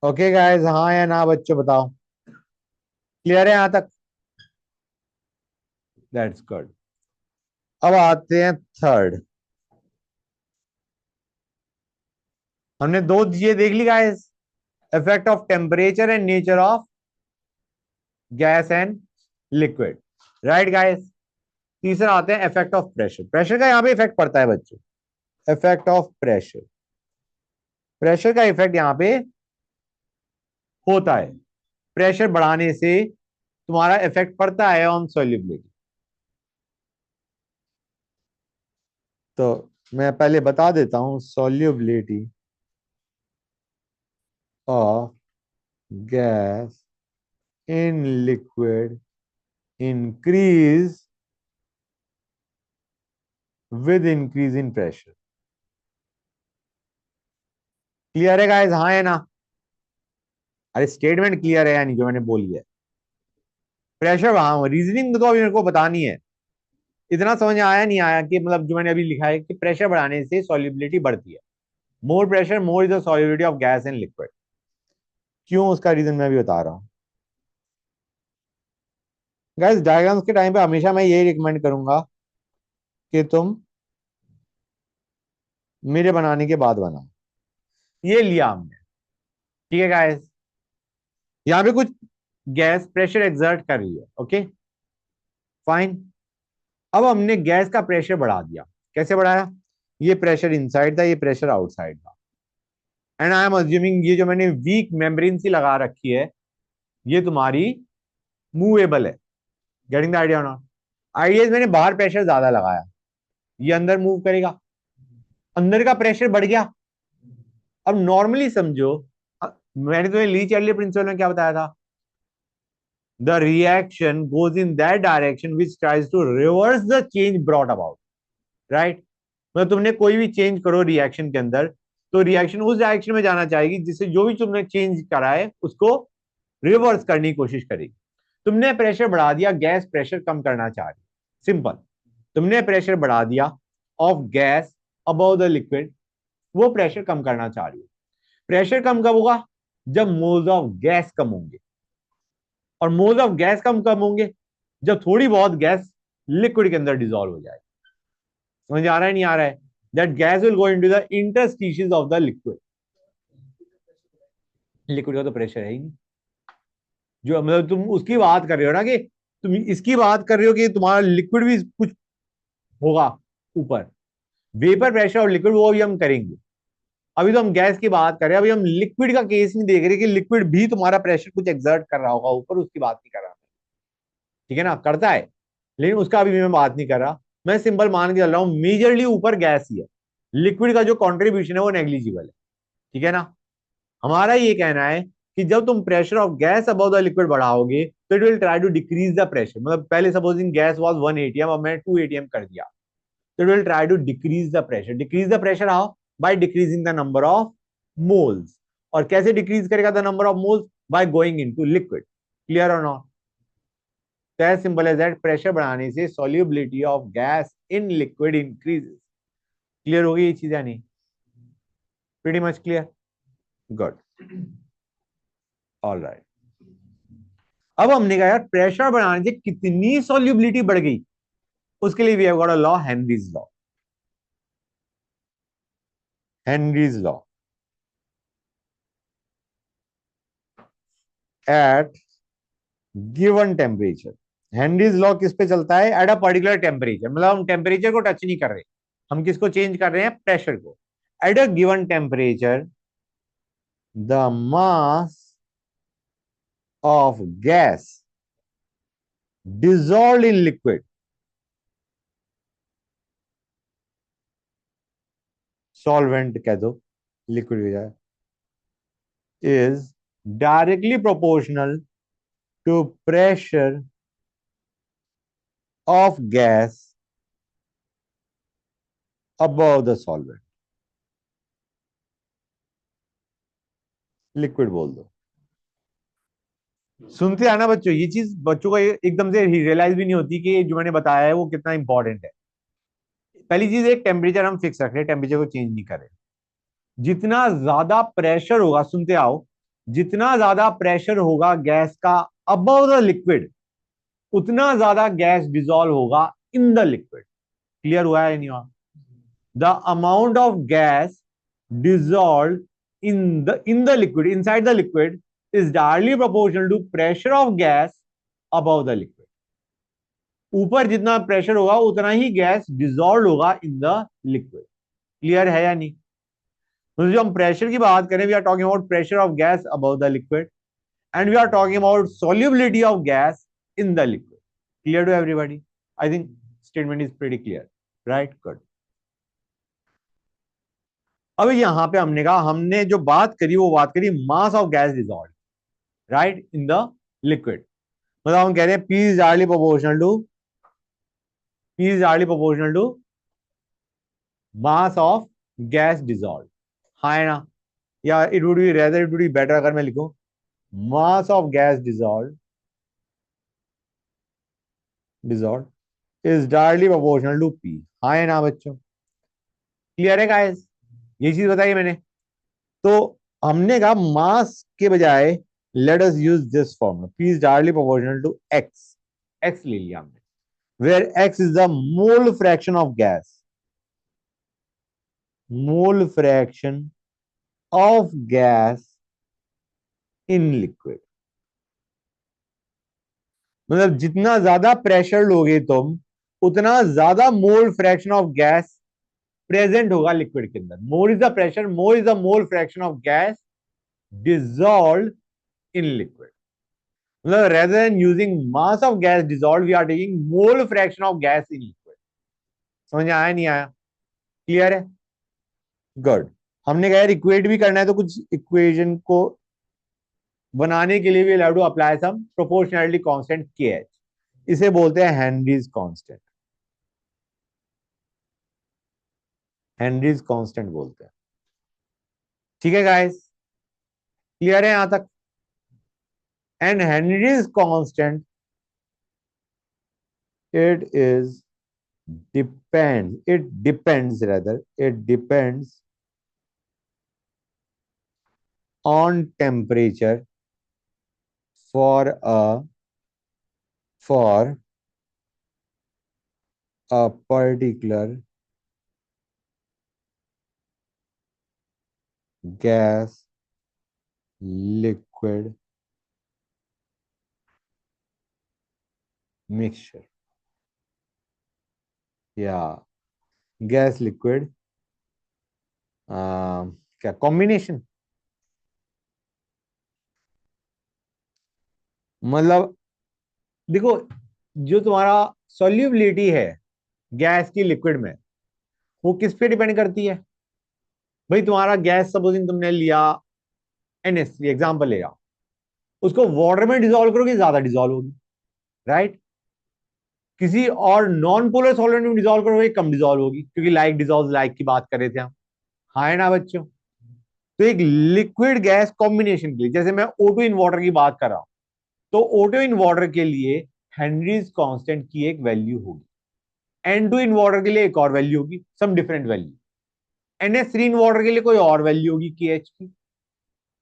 Okay guys, हाँ या ना बच्चों बताओ? क्लियर है यहां तक? That's good. अब आते हैं थर्ड। हमने दो चीजें देख ली guys, effect of temperature and nature of gas and liquid, right guys? तीसरा आते हैं इफेक्ट ऑफ प्रेशर। प्रेशर का यहां पे इफेक्ट पड़ता है बच्चों, इफेक्ट ऑफ प्रेशर। प्रेशर का इफेक्ट यहां पे होता है, प्रेशर बढ़ाने से तुम्हारा इफेक्ट पड़ता है ऑन सॉल्युबिलिटी। तो मैं पहले बता देता हूं, solubility of gas in liquid increase with increase in pressure. Clear है गाइस, हाँ है ना? अरे स्टेटमेंट क्लियर है या नहीं जो मैंने बोली है? प्रेशर, हाँ रीजनिंग तो अभी मेरे को बतानी है। इतना समझ आया नहीं आया कि मतलब जो मैंने अभी लिखा है कि प्रेशर बढ़ाने से सॉल्युबिलिटी बढ़ती है। More pressure more is the solubility of gas in liquid. क्यों, उसका रीजन मैं भी बता रहा हूं। गाइस डायग्राम्स के टाइम पे हमेशा मैं यही रिकमेंड करूंगा कि तुम मेरे बनाने के बाद बनाओ। ये लिया हमने, ठीक है गाइस? यहाँ पे कुछ गैस प्रेशर एक्सर्ट कर रही है, ओके फाइन। अब हमने गैस का प्रेशर बढ़ा दिया। कैसे बढ़ाया? ये प्रेशर इनसाइड था, ये प्रेशर आउटसाइड था। एंड आई एम अज्यूमिंग ये जो मैंने वीक मेम्ब्रेन सी लगा रखी है, ये तुम्हारी मूवेबल है। Getting the idea not? Idea मैंने बाहर प्रेशर ज्यादा लगाया, ये अंदर मूव करेगा, अंदर का प्रेशर बढ़ गया। अब नॉर्मली समझो, मैंने तुम्हें ली चार्ली प्रिंसिपल में क्या बताया था? The reaction goes in that direction which tries to reverse the change brought about, right? मतलब तुमने कोई भी चेंज करो रिएक्शन के अंदर, तो रिएक्शन उस डायरेक्शन में जाना चाहेगी जिससे जो भी तुमने चेंज करा है उसको रिवर्स करने की कोशिश करेगी। तुमने प्रेशर बढ़ा दिया, गैस प्रेशर कम करना चाह रही, सिंपल। तुमने प्रेशर बढ़ा दिया of gas above the liquid, वो प्रेशर कम करना चाह रही है। प्रेशर कम कब होगा? जब मोल्स ऑफ गैस कम होंगे। और मोल्स ऑफ गैस कम कम होंगे जब थोड़ी बहुत गैस लिक्विड के अंदर डिजोल्व हो जाए। समझ आ रहा है नहीं आ रहा है? That gas will go into the interstices of the liquid. Liquid का तो प्रेशर है ही नहीं। जो मतलब तुम उसकी बात कर रहे हो ना, कि तुम इसकी बात कर रहे हो कि तुम्हारा लिक्विड भी कुछ होगा ऊपर। वेपर प्रेशर और लिक्विड वो भी हम करेंगे। अभी तो हम गैस की बात कर रहे हैं, अभी हम लिक्विड का केस नहीं देख रहे कि लिक्विड भी तुम्हारा प्रेशर कुछ एक्सर्ट कर रहा होगा ऊपर, उसकी बात नहीं कर रहा। ठीक है ना, करता है, लेकिन उसका अभी मैं बात नहीं कर रहा। मैं सिंपल मान के चल रहा हूं मेजरली ऊपर गैस ही है, लिक्विड का जो कॉन्ट्रीब्यूशन है वो नेग्लिजिबल है। ठीक है ना? हमारा ये कहना है कि जब तुम pressure of gas above the liquid बढ़ाओगे तो it will try to decrease the pressure. मतलब पहले सपोजिंग गैस वाज 1 एटीएम, अब मैं 2 एटीएम कर दिया, तो it will try to decrease the pressure. Decrease the pressure how? By decreasing the number of moles. और कैसे डिक्रीज करेगा the number of moles? By going into liquid. Clear और not? तो as simple as that, pressure बढ़ाने से solubility of gas in liquid increases. Clear हो गई ये चीज या नहीं? Pretty much clear, good, alright. अब हमने कहा यार प्रेशर बढ़ाने से कितनी सॉल्युबिलिटी बढ़ गई, उसके लिए we have got a law, Henry's law. Henry's law at given temperature. Henry's law किस पे चलता है? At a particular temperature. मतलब हम टेम्परेचर को टच नहीं कर रहे, हम किसको चेंज कर रहे हैं? प्रेशर को। At a given temperature the mass of gas dissolved in liquid, solvent कह दो, लिक्विड हो जाए, is directly proportional to pressure of gas above the solvent। Liquid बोल दो। सुनते आना बच्चों, ये चीज बच्चों को एकदम से रियलाइज भी नहीं होती कि जो मैंने बताया है वो कितना इंपॉर्टेंट है। पहली चीज, एक टेम्परेचर हम फिक्स रख रहे हैं, टेम्परेचर को चेंज नहीं कर रहे। जितना ज्यादा प्रेशर होगा, सुनते आओ, जितना ज्यादा प्रेशर होगा गैस का अबव द लिक्विड, उतना ज्यादा गैस डिजोल्व होगा इन द लिक्विड। क्लियर हुआ है नहीं हुआ? The amount of gas dissolve in the liquid, inside the liquid, is directly proportional to pressure of gas above the liquid. ऊपर जितना प्रेशर होगा उतना ही गैस डिजोल्व होगा इन द लिक्विड। क्लियर है या नहीं? तो जो हम प्रेशर की बात करें, we are talking about pressure of gas above the liquid, and we are talking about solubility of gas in the liquid. Clear to everybody? I think statement is pretty clear, right? Good. अब यहां पे हमने कहा, हमने जो बात करी वो बात करी मास of gas dissolve, right, in the liquid. मतलब हम कह रहे हैं P is directly proportional to mass of gas dissolve. हाँ है ना? या it would be rather, it would be better अगर मैं लिखूं mass of gas dissolve is directly proportional to P। हाँ है ना बच्चों? क्लियर है गाइस? ये चीज बताई मैंने। तो हमने कहा मास के बजाय let us use this formula, P is directly proportional to X. X ले लिया हमने, where X is the mole fraction of gas, mole fraction of gas in liquid. मतलब जितना ज्यादा प्रेशर लोगे तुम, उतना ज्यादा mole fraction of gas present होगा लिक्विड के अंदर। More is the pressure, more is the mole fraction of gas dissolved in liquid. मतलब rather than using mass of gas dissolved, we are taking mole fraction of gas in liquid. समझ आया नहीं आया? Clear है? Good. हमने कहा equate भी करना है, तो कुछ इक्वेशन को बनाने के लिए भी have to apply some proportionality constant KH। इसे बोलते हैं हेनरीज कांस्टेंट। हेनरीज कांस्टेंट बोलते हैं। ठीक है गाइस? क्लियर है यहां तक? And Henrys constant, it is it depends on temperature for a particular gas liquid mixture या गैस लिक्विड क्या कॉम्बिनेशन। मतलब देखो, जो तुम्हारा सॉल्युबिलिटी है गैस की लिक्विड में, वो किस पे डिपेंड करती है भाई? तुम्हारा गैस सपोजिंग तुमने लिया NH3 एग्जांपल ले रहा, उसको वाटर में डिसॉल्व करोगे ज्यादा डिसॉल्व होगी, राइट? किसी और नॉन पोलर सॉल्वेंट में डिसॉल्व करोगे कम डिसॉल्व होगी, क्योंकि लाइक डिसॉल्व लाइक की बात कर रहे थे हम। हाँ है ना बच्चों? तो एक लिक्विड गैस कॉम्बिनेशन के लिए, जैसे मैं O2 इन वाटर की बात कर रहा हूं, तो O2 इन वाटर के लिए हेनरीज कांस्टेंट की एक वैल्यू होगी, N2 इन वाटर के लिए एक और वैल्यू होगी, some different value, NH3 in water के लिए कोई और वैल्यू होगी KH की,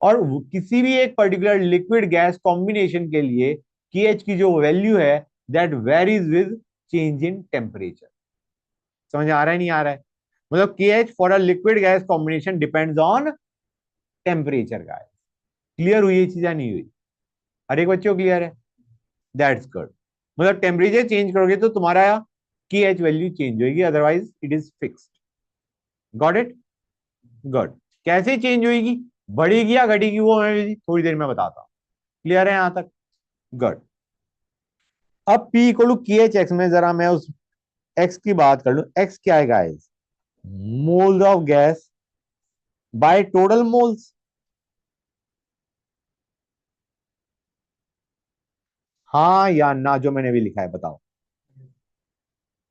और किसी भी एक पर्टिकुलर लिक्विड गैस कॉम्बिनेशन के लिए KH की जो वैल्यू है, that varies with change in temperature. समझ आ रहा है नहीं आ रहा है? मतलब KH for a liquid gas combination depends on temperature guys. Clear हुई ये चीज या नहीं हुई? हर एक बच्चों क्लियर है? That's good. मतलब टेम्परेचर चेंज करोगे तो तुम्हारा KH वैल्यू चेंज होगी, otherwise it is fixed. Got it? Good. कैसे चेंज होगी, बढ़ेगी या घटेगी, वो मैं थोड़ी देर में बताता हूं। क्लियर है यहां तक? गुड। अब P इक्वल टू KH में जरा मैं उस X की बात कर लू। X क्या है guys? Moles of gas bye total moles. हाँ या ना, जो मैंने भी लिखा है बताओ,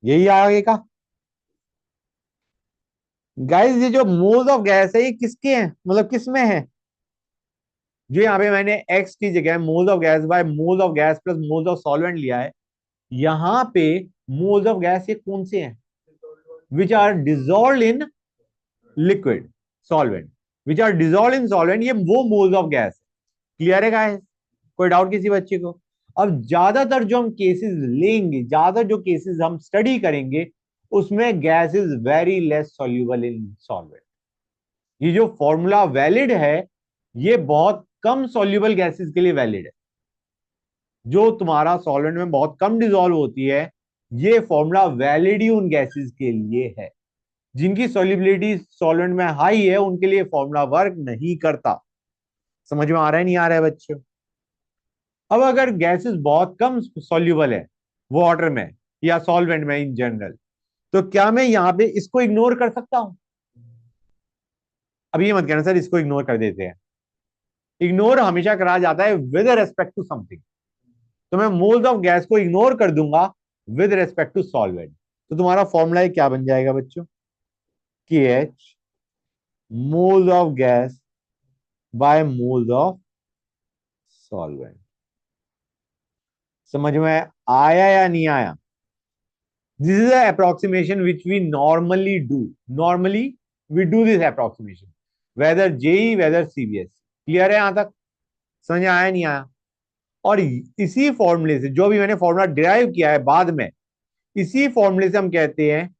यही आगे का? गाइस ये जो मोल्स ऑफ गैस है, ये किसके हैं, मतलब किस में है? जो यहाँ पे मैंने X की जगह moles of gas by moles of gas plus moles of solvent लिया है, यहाँ पे मोल्स ऑफ गैस ये कौन से हैं? Which are dissolve in liquid solvent, which are dissolve in solvent, ये वो मोल्स ऑफ गैस। क्लियर है गाइस? कोई डाउट किसी बच्चे को? अब ज्यादातर जो हम केसेस लेंगे, ज्यादा जो केसेस हम स्टडी करेंगे, उसमें gas is very less soluble in solvent. ये जो फॉर्मूला वैलिड है, ये बहुत कम सॉल्यूबल गैसेस के लिए वैलिड है। जो तुम्हारा सॉल्वेंट में बहुत कम डिजोल्व होती है, ये फॉर्मूला वैलिड ही उन गैसेस के लिए है। जिनकी सॉल्युबिलिटी सॉल्वेंट में हाई है उनके लिए फॉर्मूला वर्क नहीं करता। समझ में आ रहा है नहीं आ रहा है बच्चों? अब अगर गैसेस बहुत कम सॉल्युबल है वाटर में या सॉल्वेंट में इन जनरल, तो क्या मैं यहां पे इसको इग्नोर कर सकता हूं? अब ये मत कहना सर इसको इग्नोर कर देते हैं। इग्नोर हमेशा करा जाता है विद रेस्पेक्ट टू समथिंग। तो मैं मोल्स ऑफ गैस को इग्नोर कर दूंगा विद रेस्पेक्ट टू सॉल्वेंट। तो तुम्हारा फॉर्मूला क्या बन जाएगा बच्चों? K H moles of gas by moles of solvent. समझ में आया या नहीं आया? This is approximation which we normally do. Normally we do this approximation whether JEE whether CBSE. Clear है यहां तक? समझ आया नहीं आया? और इसी फॉर्मूले से जो भी मैंने फॉर्मूला डिराइव किया है बाद में, इसी फॉर्मूले से हम कहते हैं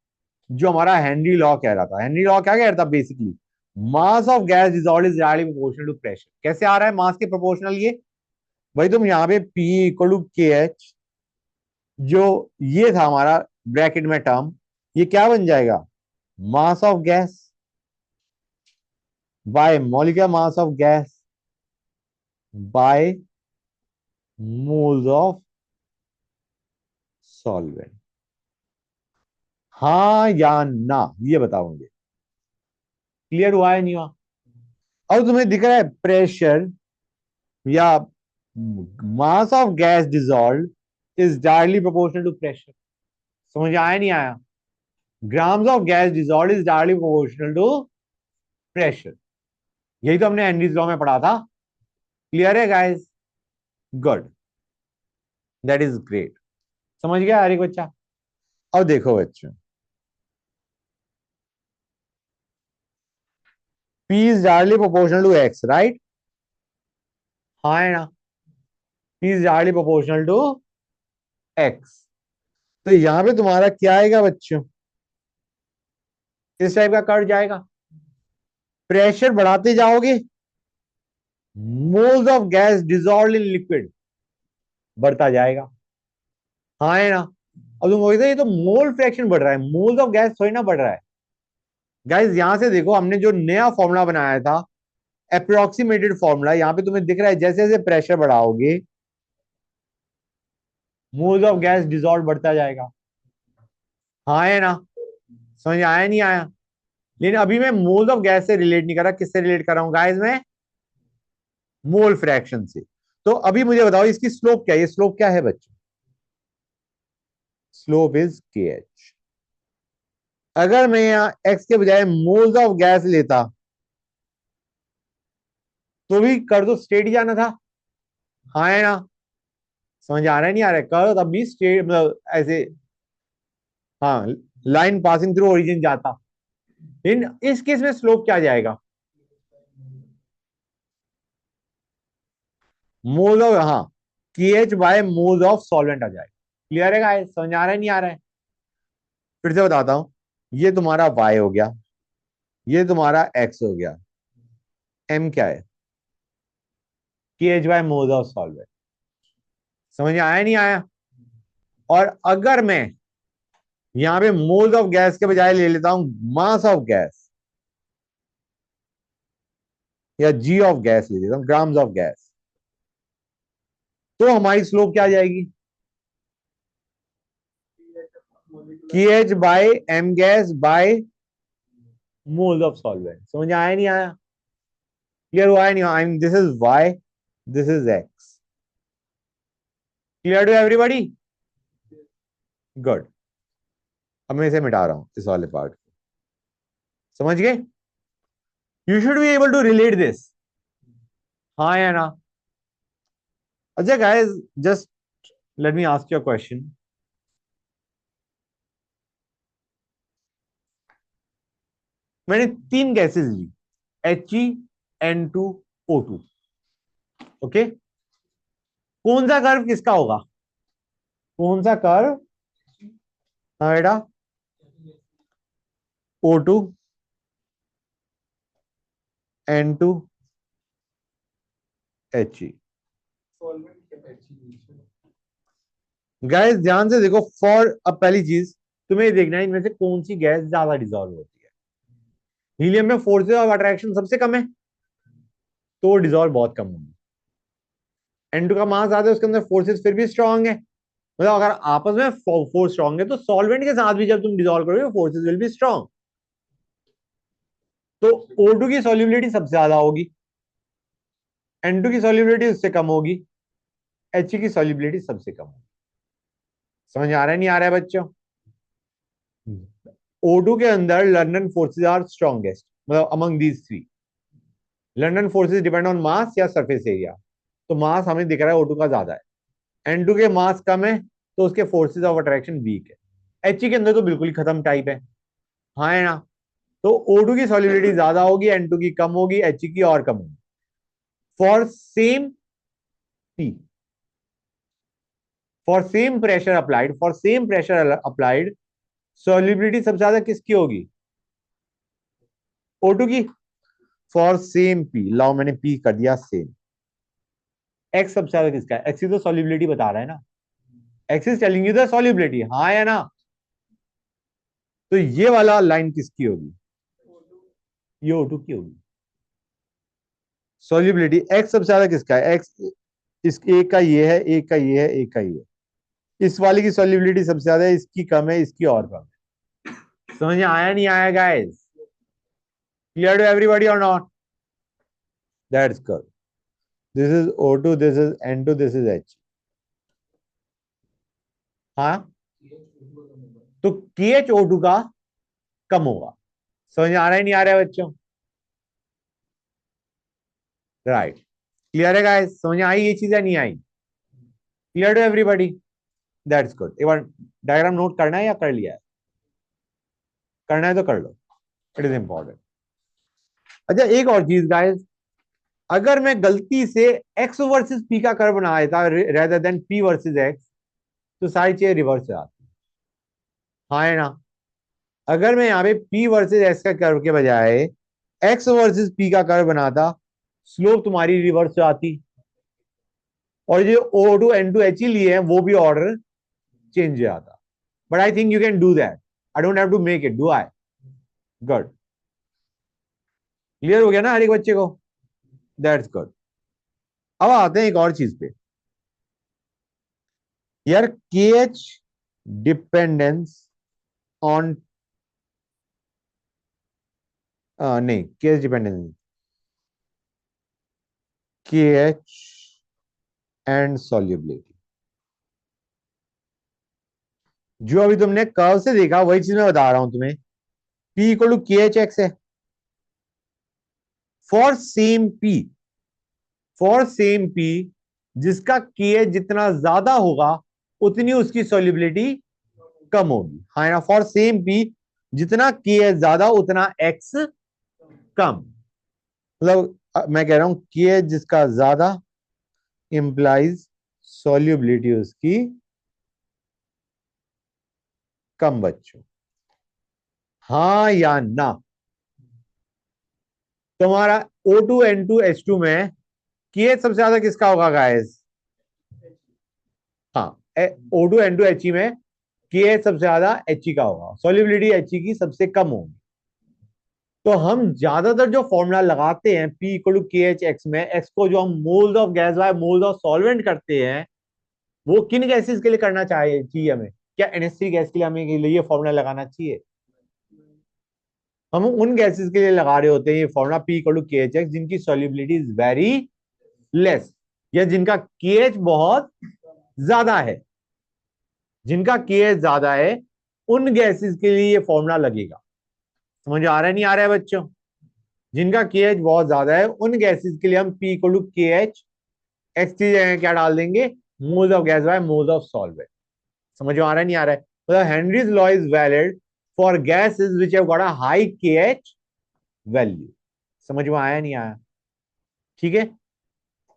जो हमारा हेनरी लॉ कह रहा था। हेनरी लॉ क्या कह रहा था basically? Mass of gas dissolve is directly proportional to pressure. कैसे आ रहा है मास के प्रोपोर्शनल ये? भाई तुम यहाँ पे P equal to K H, जो ये था हमारा ब्रैकेट में टर्म, ये क्या बन जाएगा? Mass of gas by molecular mass of gas by moles of solvent. हाँ या ना ये बताओ मुझे। क्लियर हुआ है नहीं हुआ? अब तुम्हें दिख रहा है प्रेशर या mass of gas dissolve is directly proportional to pressure. समझ आया नहीं आया? Grams of gas dissolve is directly proportional to pressure. यही तो हमने हेनरीज लॉ में पढ़ा था। क्लियर है guys? Good, that is great. समझ गया हर एक बच्चा? अब देखो बच्चों, P is directly proportional to X, right? हाँ है ना? P is directly proportional to X। तो यहां पे तुम्हारा क्या आएगा बच्चों? इस टाइप का कर्व जाएगा। प्रेशर बढ़ाते जाओगे, moles of gas dissolve in liquid बढ़ता जाएगा। हाँ है ना? अब तुम बोलोगे ये तो मोल फ्रैक्शन बढ़ रहा है, मोल्स ऑफ गैस थोड़ी ना बढ़ रहा है। गाइस यहां से देखो, हमने जो नया फॉर्मूला बनाया था अप्रोक्सीमेटेड फॉर्मूला, यहां पे तुम्हें दिख रहा है जैसे जैसे प्रेशर बढ़ाओगे मोल्स ऑफ गैस डिसॉल्व बढ़ता जाएगा। हाँ है ना? समझ आया नहीं आया? लेकिन अभी मैं मोल्स ऑफ गैस से रिलेट नहीं कर रहा, किससे रिलेट कर रहा हूं गाइस? मैं मोल फ्रैक्शन से। तो अभी मुझे बताओ इसकी स्लोप क्या है? ये स्लोप क्या है बच्चों? स्लोप इज के एच। अगर मैं यहां एक्स के बजाय मोल्स ऑफ गैस लेता तो भी कर दो स्ट्रेट ही जाना था। हाँ है ना? समझ आ रहा है नहीं आ रहा है? कर तब भी स्ट्रेट, मतलब ऐसे, हाँ, लाइन पासिंग थ्रू ओरिजिन जाता। इन इस केस में स्लोप क्या जाएगा? मोल ऑफ, हाँ, K H by mole of solvent आ जाएगा। क्लियर है गाइस? समझ आ रहा है नहीं आ रहा है? फिर से बताता हूं, ये तुम्हारा y हो गया, ये तुम्हारा x हो गया, m क्या है? के H by mole of solvent. समझ में आया नहीं आया? और अगर मैं यहां पे मोल्स ऑफ गैस के बजाय ले लेता हूं मास ऑफ गैस, या जी ऑफ गैस ले लेता हूं, ग्राम्स ऑफ गैस, तो हमारी स्लोप क्या आ जाएगी? K H by M gas by moles of solvent. समझ में आया नहीं आया? क्लियर हुआ है नहीं? I mean this is Y, this is X. Clear to everybody? Good. अब मैं इसे मिटा रहा हूं इस वाले पार्ट को। समझ गए? You should be able to relate this. हाँ या ना? अच्छा guys, just let me ask you a question. मैंने तीन gases Lee, He, N2, O2। Okay, कौन सा कर्व किसका होगा? कौन सा कर्व? हाँ बेटा, O2, N2, He। गैस ध्यान से देखो, फॉर अब पहली चीज तुम्हें देखना है इनमें से कौन सी गैस ज्यादा डिजॉल्व होती है। हीलियम में फोर्सेस ऑफ अट्रैक्शन सबसे कम है, तो वो डिजोल्व बहुत कम होगी। N2 का मास ज्यादा है, उसके अंदर फोर्सेस फिर भी स्ट्रांग है। मतलब अगर आपस में फोर्स स्ट्रांग है तो सॉल्वेंट के साथ भी जब तुम डिजोल्व करोगे फोर्सेस विल बी स्ट्रांग। तो O2 की सॉल्युबिलिटी सबसे ज्यादा होगी, N2 की सॉल्युबिलिटी उससे कम होगी, H की सॉल्युबिलिटी सबसे कम होगी। समझ आ रहा है नहीं आ रहा है बच्चों? O2 के अंदर लंदन फोर्सेस आर स्ट्रॉन्गेस्ट, मतलब among these three. London forces depend on मास या सरफेस एरिया, तो मास हमें दिख रहा है O2 का ज्यादा है। N2 के मास कम है तो उसके फोर्सेस ऑफ अट्रैक्शन वीक है। H के अंदर तो बिल्कुल ही खत्म टाइप है, हाँ है ना? तो O2 की सॉल्युबिलिटी ज्यादा होगी, N2 की कम होगी, H की और कम होगी। For same P, for same pressure applied solubility सबसे ज्यादा किसकी होगी? O2 की। फॉर सेम P, लाओ मैंने P कर दिया सेम। X सबसे ज्यादा किसका है? X ही तो सॉल्युबिलिटी बता रहा है ना, X is telling you the solubility, हाँ या ना? तो ये वाला लाइन किसकी होगी? ये O2 की होगी। सॉल्युबिलिटी X सबसे ज्यादा किसका है? X इस एक का ये है, एक का ये है, एक का ये है। इस वाले की सॉल्युबिलिटी सबसे ज्यादा है, इसकी कम है, इसकी और कम है। समझ में आया नहीं आया गाइस? क्लियर टू एवरीबॉडी और नॉट? That's good. This is O2, this is N2, this is H। हाँ, तो KH O2 का कम होगा। समझ में आ रहा है नहीं आ रहा है बच्चों? राइट। क्लियर है गाइस? समझ में आई ये चीजें नहीं आई? Clear to everybody? That's good. एक बार डायग्राम नोट करना है या कर लिया है? करना है तो कर लो, इट इज इंपॉर्टेंट। अच्छा एक और चीज गाइस, अगर मैं गलती से एक्स वर्सेस पी का कर्व बना देता rather than P versus x, तो सारी चीजें रिवर्स हो जाती। हाँ है ना? अगर मैं यहाँ पे पी वर्सेस एक्स का कर्व के बजाय एक्स वर्सेस पी का कर्व बनाता, स्लोप तुम्हारी रिवर्स हो जाती, और जो O2 N2 H ही लिए हैं वो भी ऑर्डर चेंज हो जाता। But I think you can do that, I don't have to make it, do I? Good. Clear हो गया ना हर एक बच्चे को? That's good. अब आते हैं एक और चीज पे यार, के एच डिपेंडेंस ऑन, नहीं के एच डिपेंडेंस, के एच एंड सॉल्युबिलिटी। जो अभी तुमने कर्व से देखा वही चीज मैं बता रहा हूं तुम्हें। P equal to K H x है for same P, for same P जिसका के एच जितना ज्यादा होगा उतनी उसकी सॉल्युबिलिटी कम होगी, हाँ ना? फॉर सेम P जितना के एच ज्यादा उतना एक्स कम। मतलब मैं कह रहा हूं के एच जिसका ज्यादा इंप्लाइज सॉल्युबिलिटी उसकी कम बच्चों, हाँ या ना? तुम्हारा O2 N2 H2 में केएच सबसे ज्यादा किसका होगा गाइस? हाँ, O2 N2 He में केएच सबसे ज्यादा He का होगा, सॉल्युबिलिटी He की सबसे कम होगी। तो हम ज्यादातर जो फॉर्मूला लगाते हैं P equal to K H X में, एक्स को जो हम moles of gas by moles of solvent करते हैं, वो किन गैसेस के लिए करना चाहिए हमें? क्या NH3 गैस के लिए हमें ये फॉर्मूला लगाना चाहिए? हम उन गैसेस के लिए लगा रहे होते हैं ये formula P equal to K H x जिनकी सॉल्युबिलिटी इज वेरी लेस, या जिनका केएच बहुत ज्यादा है। जिनका केएच ज्यादा है उन गैसेस के लिए ये फॉर्मूला लगेगा। समझ आ रहा है नहीं आ रहा है बच्चों? जिनका केएच बहुत ज्यादा है उन गैसेस के लिए हम P equal to K H X की जगह क्या डाल देंगे? Moles of gas by moles of solvent. समझ में आ रहा है नहीं आ रहा है? मतलब Henrys law is valid for gases which have got a high KH value. समझ में आया नहीं आया? ठीक है,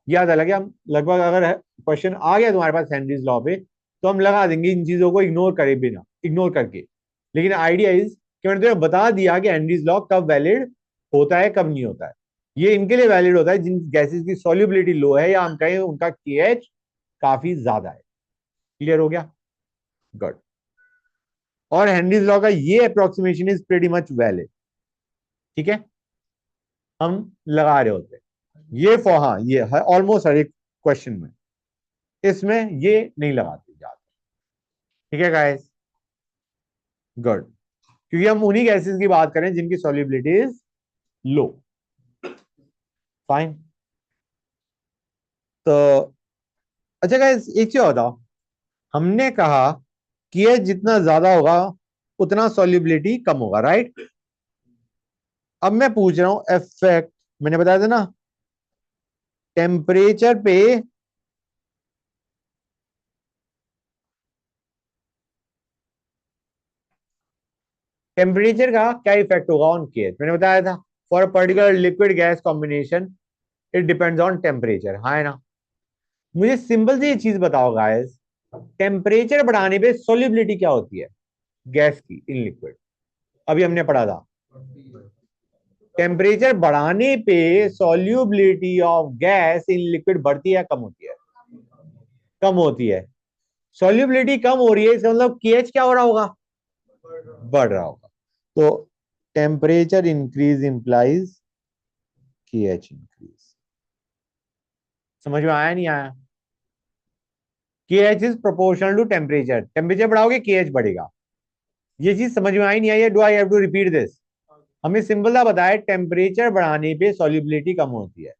याद आ गया? हम लगभग अगर क्वेश्चन आ गया तुम्हारे पास हेनरीज लॉ पे तो हम लगा देंगे इन चीजों को इग्नोर करे बिना, इग्नोर करके। लेकिन आइडिया इज कि मैंने तुम्हें बता दिया कि हेनरीज लॉ कब वैलिड होता है कब नहीं होता है। ये इनके लिए वैलिड होता है जिन गैसेस की सॉल्युबिलिटी लो है या हम कहें उनका केएच काफी ज्यादा है। क्लियर हो गया? गुड। और हेनरीज लॉ का ये approximation is pretty much valid. ठीक है, हम लगा रहे होते हैं ये फॉर, हाँ ये है ऑलमोस्ट हर एक क्वेश्चन में, इसमें ये नहीं लगाते जाते। ठीक है गाइस, गुड, क्योंकि हम उन्हीं गैसेस की बात करें जिनकी सॉल्युबिलिटी इज लो। फाइन। तो अच्छा गाइस, एक चीज बताओ, हमने कहा कि ये जितना ज्यादा होगा उतना सॉल्युबिलिटी कम होगा, राइट? अब मैं पूछ रहा हूं इफेक्ट, मैंने बताया था ना टेम्परेचर पे, टेम्परेचर का क्या इफेक्ट होगा ऑन केस, मैंने बताया था for particular liquid gas combination it depends on temperature, हाँ है ना? मुझे सिंपल सी चीज बताओ गाइस, टेम्परेचर बढ़ाने पे सोल्यूबिलिटी क्या होती है गैस की इन लिक्विड? अभी हमने पढ़ा था टेम्परेचर बढ़ाने पे solubility of gas in liquid बढ़ती है कम होती है? कम होती है। सॉल्युबिलिटी कम हो रही है, इसका मतलब केएच क्या हो रहा होगा? बढ़ रहा होगा। तो temperature increase implies KH increase. समझ में आया नहीं आया? KH is proportional to temperature, temperature बढ़ाओगे केएच बढ़ेगा। ये चीज समझ में आई नहीं आई है? Do I have to repeat this? हमें सिंपल सा बताया टेम्परेचर बढ़ाने पे सॉल्युबिलिटी कम होती है,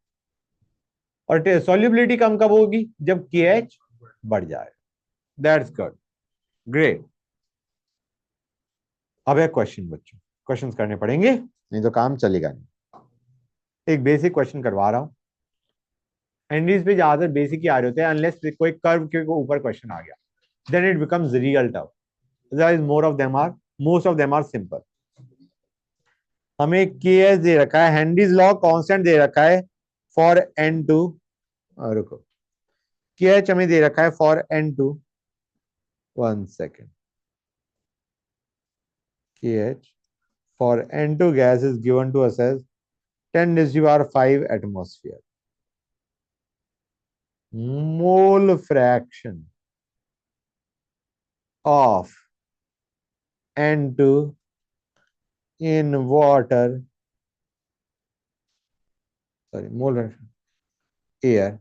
और सॉल्युबिलिटी कम कब होगी? जब केएच बढ़ जाए। That's good, great. अब एक क्वेश्चन बच्चों, क्वेश्चंस करने पड़ेंगे नहीं तो काम चलेगा नहीं। एक बेसिक क्वेश्चन करवा रहा हूं, एंडीज पे ज्यादातर बेसिक ही आ रहे होते हैं अनलेस कोई कर्व के ऊपर क्वेश्चन आ गया, then it becomes real tough, otherwise most of them are simple. हमें के एस दे रखा है, हेनरीज लॉ कांस्टेंट दे रखा है फॉर एन टू, रुको, के एच हमें दे रखा है for N two, one second, K H for N two gas is given to us as 10 raised to the power 5 atmosphere. Mole fraction of N2 in water, sorry, mole fraction air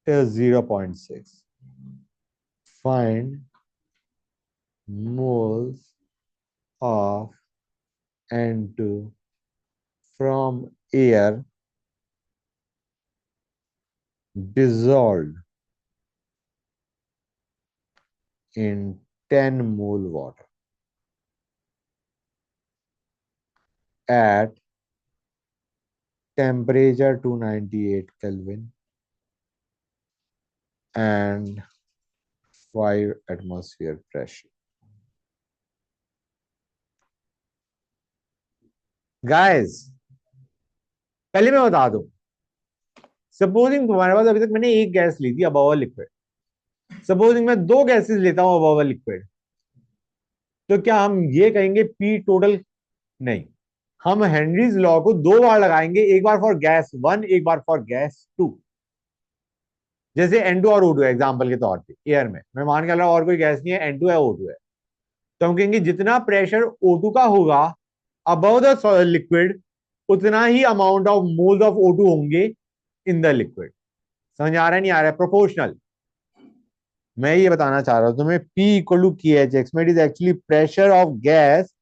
is 0.6. Find moles of N2 from air dissolved in 10 mole water at temperature 298 Kelvin and 5 atmosphere pressure. Guys, पहले मैं बता दूं, supposing तुम्हारे पास अभी तक मैंने एक gas ली थी अबव लिक्विड, सपोजिंग मैं दो गैसेस लेता हूं अबव लिक्विड, तो क्या हम ये कहेंगे पी टोटल? नहीं, हम हेनरीज लॉ को दो बार लगाएंगे, एक बार फॉर गैस वन, एक बार फॉर गैस टू। जैसे N2 और O2 है एग्जांपल के तौर पे, एयर में मैं मान के चल रहा हूं और कोई गैस नहीं है, N2 है O2 है, तो हम कहेंगे जितना प्रेशर O2 का होगा अबव द लिक्विड, उतना ही amount of moles of O2 होंगे इन द लिक्विड। समझ आ रहा है नहीं आ रहा है? प्रोपोर्शनल। मैं ये बताना चाह रहा हूं तुम्हें, P equal to K H X, it is actually pressure of gas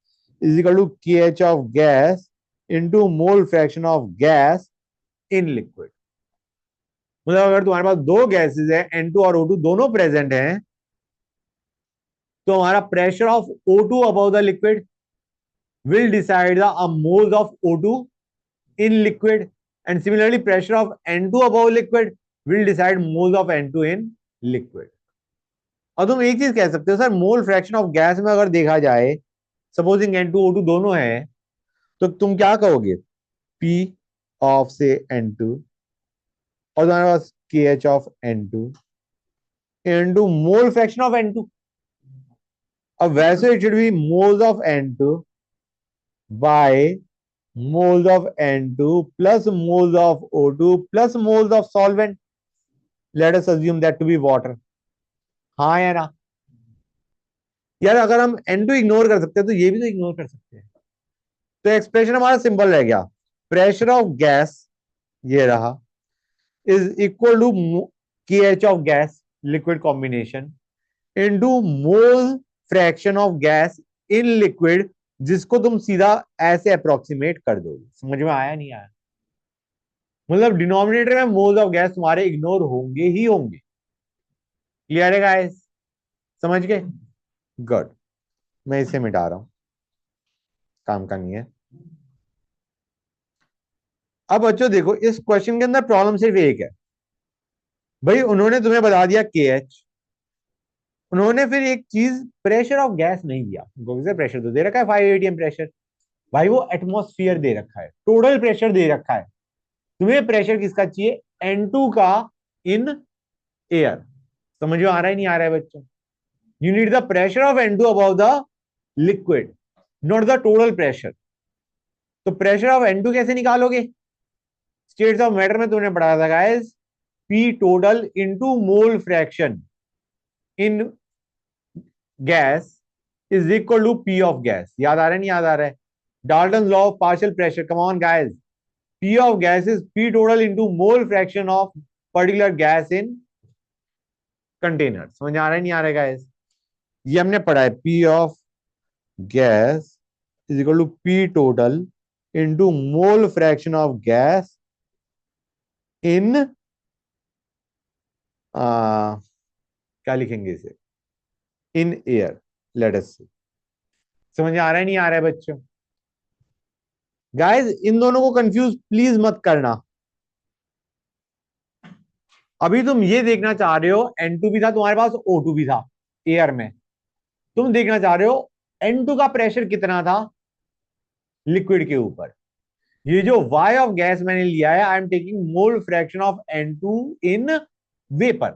is equal to K H of gas into mole fraction of gas in liquid. मतलब अगर तुम्हारे पास दो गैसेस है N2 और O2 दोनों प्रेजेंट हैं, तो हमारा pressure of O2 above the liquid will decide the moles of O2 in liquid, and similarly pressure of N2 above liquid will decide moles of N2 in liquid. और तुम एक चीज कह सकते हो sir, mole fraction of gas में अगर देखा जाए, सपोजिंग N2 O2 दोनों है, तो तुम क्या कहोगे? P ऑफ से N2 और तुम्हारे पास KH of N2 into mole fraction of N2। अब वैसे it should be moles of N2 by moles of N2 plus moles of O2 plus moles of solvent. Let us assume that to be water. हाँ या ना? यार अगर हम N2 ignore कर सकते हैं तो ये भी तो इग्नोर कर सकते हैं। तो एक्सप्रेशन हमारा सिंपल रह गया, प्रेशर ऑफ गैस ये रहा is equal to KH of gas liquid combination into mole fraction of gas in liquid, जिसको तुम सीधा ऐसे अप्रोक्सीमेट कर दोगे। समझ में आया नहीं आया? मतलब डिनोमिनेटर में मोल्स ऑफ गैस तुम्हारे इग्नोर होंगे ही होंगे। क्लियर है गाइस? समझ गए? गुड। मैं इसे मिटा रहा हूं, काम का नहीं है। अब बच्चों देखो, इस क्वेश्चन के अंदर प्रॉब्लम सिर्फ एक है भाई, उन्होंने तुम्हें बता दिया KH, उन्होंने फिर एक चीज प्रेशर ऑफ गैस नहीं दिया। उनको प्रेशर तो दे रखा है 5 atm प्रेशर, भाई वो एटमॉस्फेयर दे रखा है, टोटल प्रेशर दे रखा है। तुम्हें प्रेशर किसका चाहिए? N2 का इन एयर। समझ में आ रहा है नहीं आ रहा है बच्चों? You need the pressure of N2 about the liquid, not the total pressure. तो प्रेशर ऑफ N2 कैसे निकालोगे? स्टेट्स ऑफ मैटर में तुमने पढ़ा था guys, P total into mole fraction in gas is equal to P of gas. याद आ रहा है नहीं याद आ रहा है? Dalton law of partial pressure, come on guys. P of gas is P total into mole fraction of particular gas in container। समझ आ रहा है नहीं आ रहा है गाइस? ये हमने पढ़ा है, P of gas is equal to P total into mole fraction of gas in क्या लिखेंगे इसे? इन एयर, लेट अस सी। समझ आ रहा है नहीं आ रहा है बच्चों? गाइस इन दोनों को कंफ्यूज प्लीज मत करना। अभी तुम ये देखना चाह रहे हो N2 भी था तुम्हारे पास, O2 भी था एयर में, तुम देखना चाह रहे हो N2 का प्रेशर कितना था लिक्विड के ऊपर। ये जो Y ऑफ गैस मैंने लिया है, I am taking mole fraction of N2 in vapour,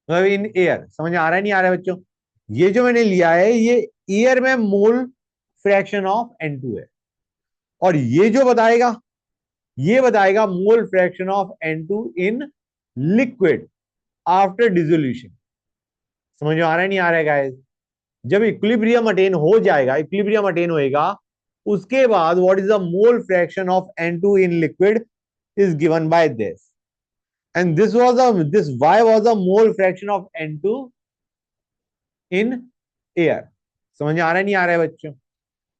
मतलब इन एयर। समझ आ रहा है नहीं आ रहा है बच्चों? ये जो मैंने लिया है ये एयर में मोल फ्रैक्शन ऑफ N2 है, और ये जो बताएगा ये बताएगा मोल fraction of N2 in liquid after dissolution. समझ में आ रहा है नहीं आ रहा है गाइस? जब इक्विलिब्रियम अटेन हो जाएगा, इक्विलिब्रियम अटेन होएगा, उसके बाद what is the mole fraction of N2 in liquid is given by this, and this Y was the mole fraction of N2 in air. समझ में आ रहा है नहीं आ रहा है बच्चों?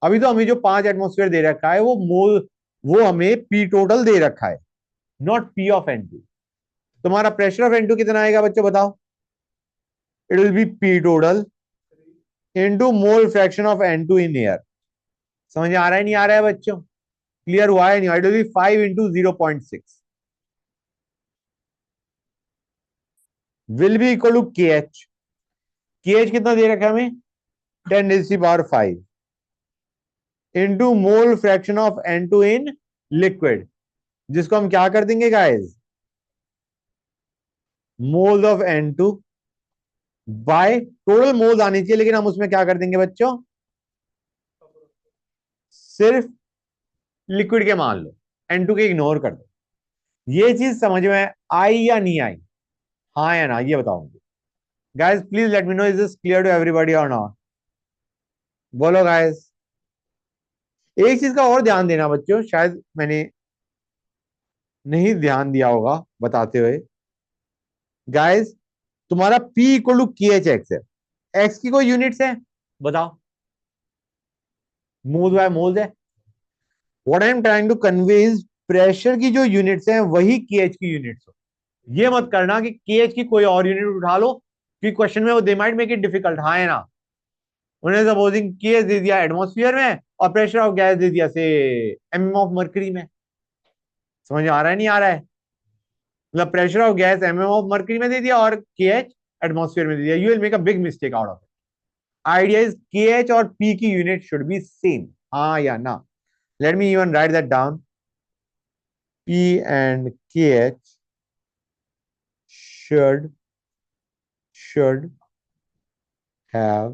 अभी तो हमें जो 5 एटमॉस्फेयर दे रखा है वो हमें P टोटल दे रखा है, नॉट P ऑफ N2। तुम्हारा प्रेशर ऑफ N2 कितना आएगा बच्चों बताओ? It will B P total into mole fraction of N2 in air. समझ आ रहा है नहीं आ रहा है बच्चों? क्लियर हुआ है नहीं? It will be 5 into 0.6 will be equal to KH। KH कितना दे रखा है हमें? 10⁵ into mole fraction of N2 in liquid, जिसको हम क्या कर देंगे guys? Moles of N2 by total moles आनी चाहिए, लेकिन हम उसमें क्या कर देंगे बच्चों? सिर्फ लिक्विड के मान लो, N2 के इग्नोर कर दो। ये चीज समझ में आई या नहीं आई? हाँ या ना, ये बताओ मुझे guys. Please let me know, is this clear to everybody और नॉट? बोलो गाइस। एक चीज का और ध्यान देना बच्चों, शायद मैंने नहीं ध्यान दिया होगा बताते हुए। गाइस तुम्हारा P इक्वल टू KH है, एक्स की कोई यूनिट्स है बताओ? मोल बाय मोल्स है। What I am trying to convey is pressure की जो यूनिट्स हैं वही KH की यूनिट्स हो। ये मत करना कि KH की कोई और यूनिट उठा लो, कि क्वेश्चन में वो they might make it difficult. हाँ है ना? उन्हें सपोजिंग KH दे दिया एटमॉस्फेयर में और प्रेशर ऑफ गैस दे दिया से ऑफ मर्करी में। समझ आ रहा है नहीं आ रहा है? मतलब pressure of gas off mercury में दे दिया और KH एटमॉस्फेयर में दे दिया, you will make a big mistake out of it. Idea is KH और P की यूनिट शुड बी सेम। हाँ या ना? Let me even right that down. P and KH should have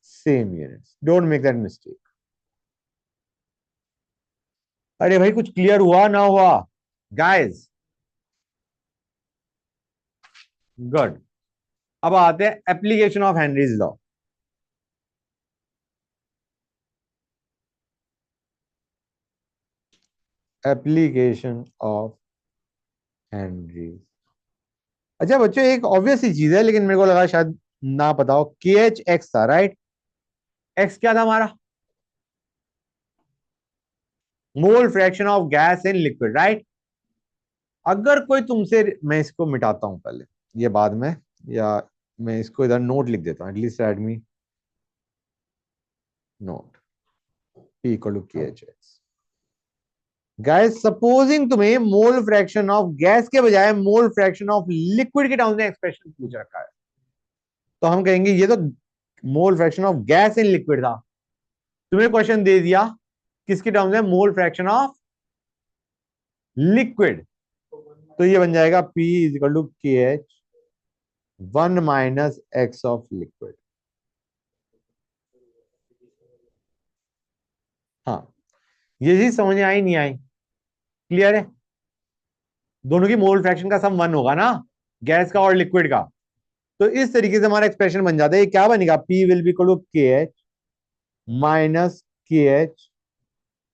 same units. Don't make that mistake. अरे भाई कुछ clear हुआ ना हुआ गाइस? गुड। अब आते हैं application of Henry's law. Application of Henry. अच्छा बच्चों, एक ऑब्वियस सी चीज है लेकिन मेरे को लगा शायद ना पता हो। के एच एक्स था, राइट? एक्स क्या था हमारा? मोल fraction of gas in liquid, right? अगर कोई तुमसे, मैं इसको मिटाता हूं पहले, ये बाद में, या मैं इसको इधर नोट लिख देता हूँ, एटलीस्ट एडमी note P equal to K H X. Gas, supposing तुम्हें मोल फ्रैक्शन ऑफ गैस के बजाय मोल फ्रैक्शन ऑफ लिक्विड के टर्म्स में एक्सप्रेशन पूछ रखा है, तो हम कहेंगे ये तो mole fraction of gas in liquid था। तुम्हें क्वेश्चन दे दिया किसके टर्म्स में? Mole fraction of liquid. तो ये बन जाएगा P is equal to K H 1 - x of liquid. हाँ, ये चीज समझ में आई नहीं आई? क्लियर है? दोनों की मोल फ्रैक्शन का सम 1 होगा ना, गैस का और लिक्विड का। तो इस तरीके से हमारा एक्सप्रेशन बन जाता है। ये क्या बनेगा? P will be equal to K H minus K H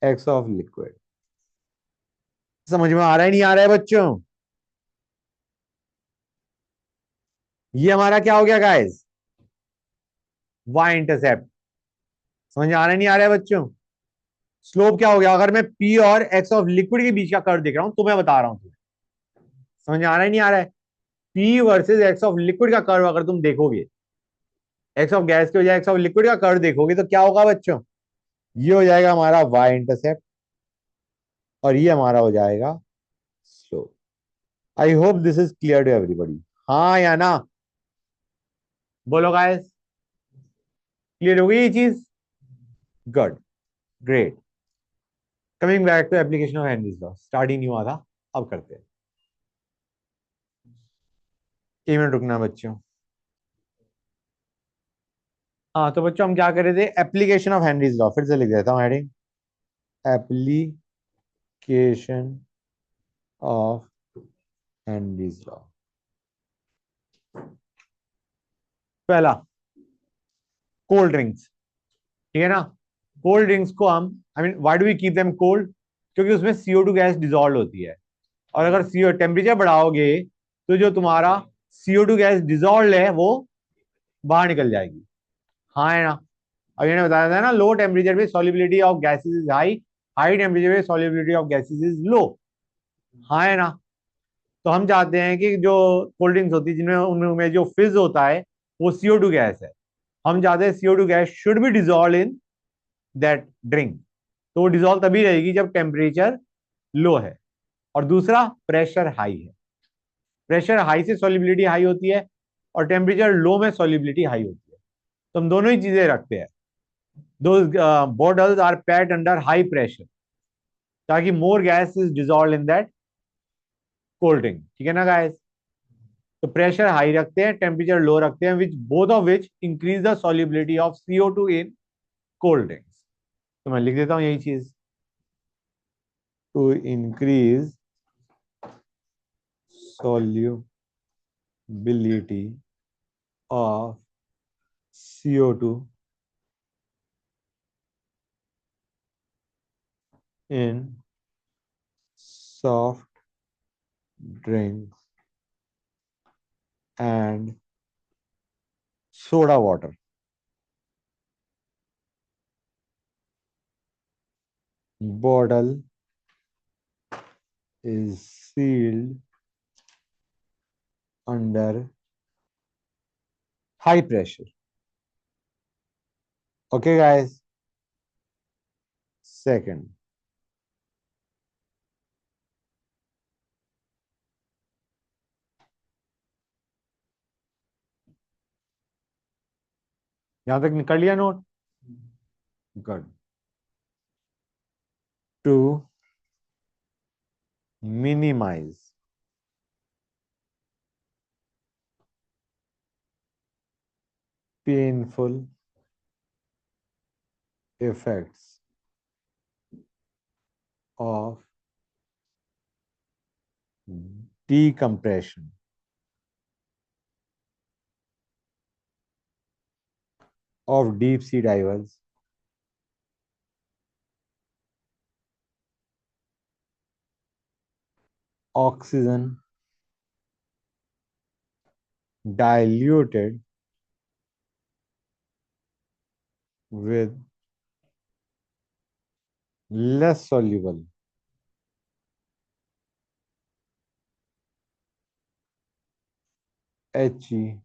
X of liquid. समझ में आ रहा है नहीं आ रहा है बच्चों? ये हमारा क्या हो गया गाइस? Y intercept. समझ में आ रहा है नहीं आ रहा है बच्चों? स्लोप क्या हो गया? अगर मैं P और एक्स ऑफ लिक्विड के बीच का कर्व देख रहा हूं तो मैं बता रहा हूं तुम्हें। समझ में आ रहा है नहीं आ रहा है? P versus x of liquid का कर्व अगर तुम देखोगे, एक्स ऑफ गैस के बजाय एक्स ऑफ लिक्विड का कर्व देखोगे, तो क्या होगा बच्चों? ये हो जाएगा हमारा वाई इंटरसेप्ट और ये हमारा हो जाएगा slope. I hope this is clear to everybody. हाँ या ना? बोलो गाइस, क्लियर हो गई ये चीज? Good, great. Coming back to application of Henry's law, start ही नहीं हुआ था, अब करते हैं। 1 मिनट रुकना बच्चों। हाँ तो बच्चों, हम क्या कर रहे थे? एप्लीकेशन ऑफ हेनरीज लॉ, फिर से लिख देता हूँ heading, application of Henry's law. पहला, कोल्ड ड्रिंक्स, ठीक है ना? कोल्ड ड्रिंक्स को हम, I mean why do we keep them cold? क्योंकि उसमें CO2 गैस डिजॉल्व होती है, और अगर CO टेम्परेचर बढ़ाओगे तो जो तुम्हारा CO2 गैस डिजॉल्व है वो बाहर निकल जाएगी। हाँ है ना? अब ये बताया था ना, लो टेम्परेचर पे solubility of gases is high, high temperature पे solubility of gases is low. हाँ है ना? तो हम चाहते हैं कि जो कोल्ड ड्रिंक्स होती है जिनमें उनमें जो फिज होता है वो CO2 गैस है, हम चाहते हैं CO2 gas should be dissolve in that drink. तो वो डिजॉल्व तभी रहेगी जब टेम्परेचर लो है, और दूसरा प्रेशर हाई है। प्रेशर हाई से सॉल्युबिलिटी हाई होती है, और टेम्परेचर लो में सॉल्युबिलिटी हाई होती है। तो हम दोनों ही चीजें रखते हैं। दो bottles are packed under high pressure ताकि more gas is dissolve in that cold drink, ठीक है ना गाइस? तो प्रेशर हाई रखते हैं, टेम्परेचर लो रखते हैं, which both of which increase the solubility of CO2 in cold drinks. तो मैं लिख देता हूं यही चीज, to increase solubility of CO2 in soft drinks and soda water. Bottle is sealed under high pressure. Okay, guys. Second, यहां तक निकल लिया note? Good. To minimize painful effects of decompression of deep sea divers, oxygen diluted with less soluble He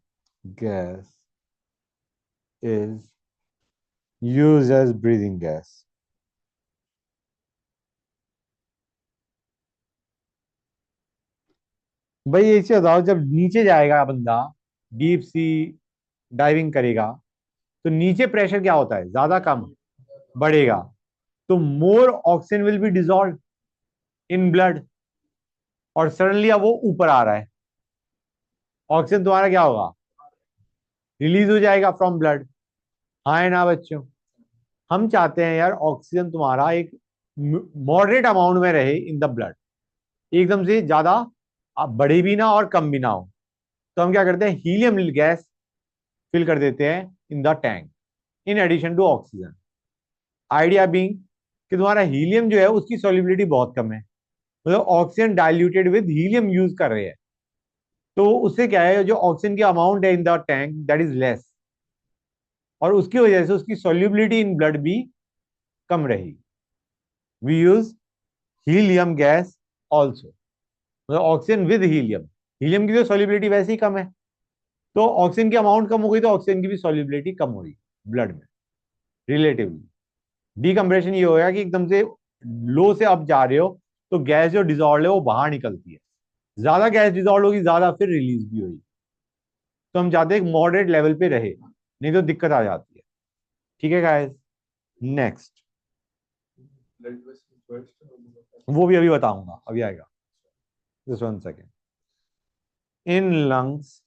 gas is used as breathing gas. भाई ये चीज बताओ, जब नीचे जाएगा बंदा, डीप सी डाइविंग करेगा, तो नीचे प्रेशर क्या होता है? ज्यादा कम बढ़ेगा, तो मोर oxygen will be dissolve in blood, और सडनली अब वो ऊपर आ रहा है, ऑक्सीजन तुम्हारा क्या होगा? रिलीज हो जाएगा फ्रॉम ब्लड। हाँ है ना बच्चों? हम चाहते हैं यार ऑक्सीजन तुम्हारा एक मॉडरेट अमाउंट में रहे इन द ब्लड, एकदम से ज्यादा बढ़े भी ना और कम भी ना हो। तो हम क्या करते हैं, हीलियम गैस फिल कर देते हैं in the tank in addition to oxygen. Idea being कि तुम्हारा हीलियम जो है उसकी सॉल्युबिलिटी बहुत कम है, मतलब oxygen diluted with helium use कर रहे हैं, तो उससे क्या है, जो ऑक्सीजन की अमाउंट है इन the tank that is less, और उसकी वजह से उसकी सॉल्युबिलिटी इन ब्लड भी कम रही। We use helium gas also, मतलब ऑक्सीजन विद हीलियम। हीलियम की तो सॉल्युबिलिटी वैसे ही कम है, तो ऑक्सीजन की अमाउंट कम हो गई तो ऑक्सीजन की भी सॉल्युबिलिटी कम हो गई ब्लड में रिलेटिवली। डीकम्प्रेशन ये होगा कि एकदम से लो से अप जा रहे हो, तो गैस जो डिजॉल्व है वो बाहर निकलती है, ज्यादा गैस डिजॉल्व होगी, ज्यादा फिर रिलीज भी होगी। तो हम चाहते हैं एक मॉडरेट लेवल पे रहे, नहीं तो दिक्कत आ जाती है। ठीक है गाइस, नेक्स्ट। वो भी अभी बताऊंगा, अभी आएगा, just one second. In lungs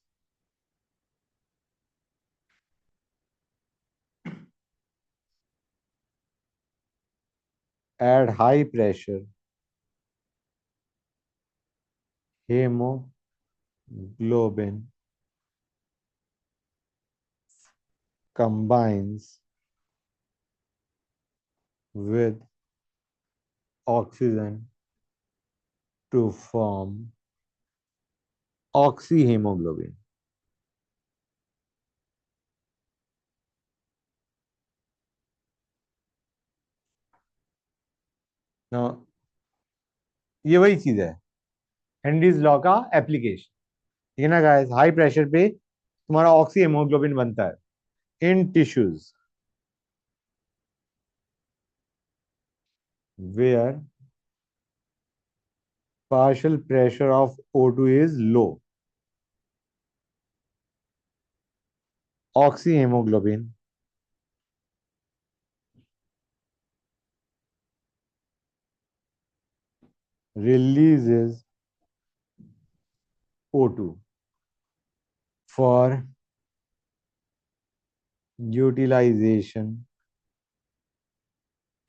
at high pressure hemoglobin combines with oxygen to form oxyhemoglobin. Now, ये वही चीज है, हेनरीज लॉ का एप्लीकेशन। ठीक है ना गाइस? हाई प्रेशर पे तुम्हारा ऑक्सी हेमोग्लोबिन बनता है in tissues where partial pressure of O2 is low. Oxyhemoglobin releases O2 for utilization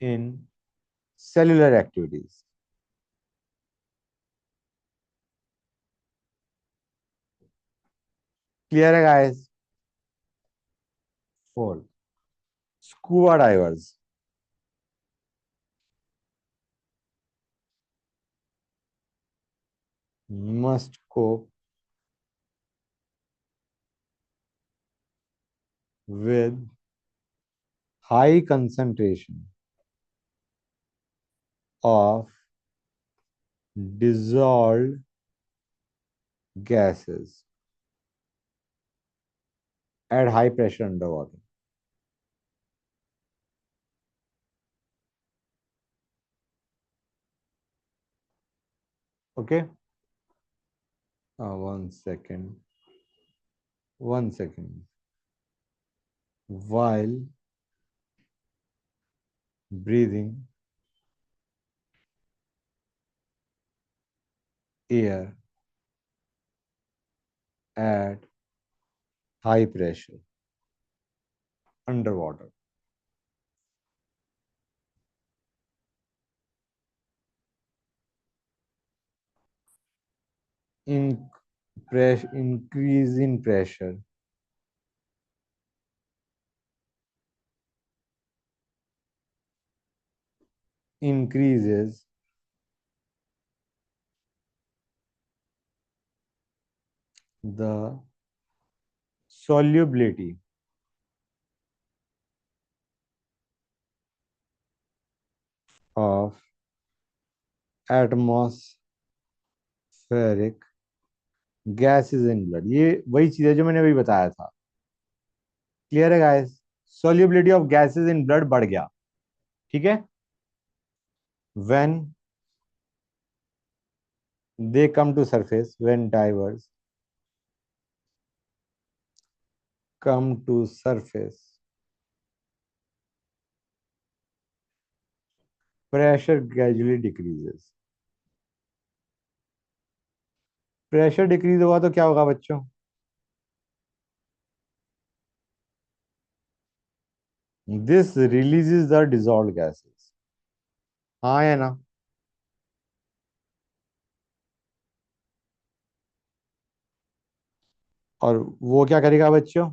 in cellular activities. Clear है guys? Fourth, scuba divers must cope with high concentration of dissolved gases at high pressure underwater. Okay? One second. One second. While breathing air at high pressure underwater. In increase in pressure increases the solubility of atmospheric gases in blood। ये वही चीज है जो मैंने अभी बताया था। Clear है guys? solubility of gases in blood बढ़ गया। ठीक है? when they come to surface, when divers come to surface, pressure gradually decreases। Pressure decrease होगा तो क्या होगा बच्चों? This releases the dissolve gases. हाँ या ना? और वो क्या करेगा बच्चों?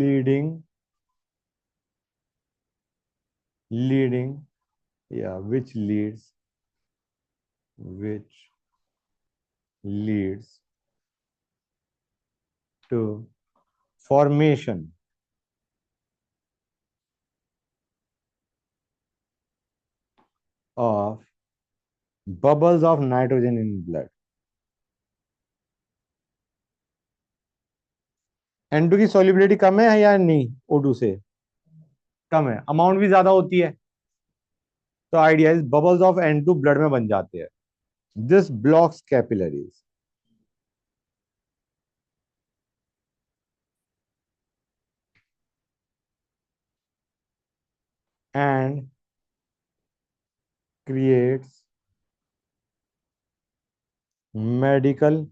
लीडिंग लीडिंग या which leads to formation of bubbles of nitrogen in blood. N2 की सॉल्युबिलिटी कम है या नहीं O2 से? कम है, अमाउंट भी ज्यादा होती है। तो idea is bubbles of N2 blood में बन जाते हैं। This blocks capillaries and creates medical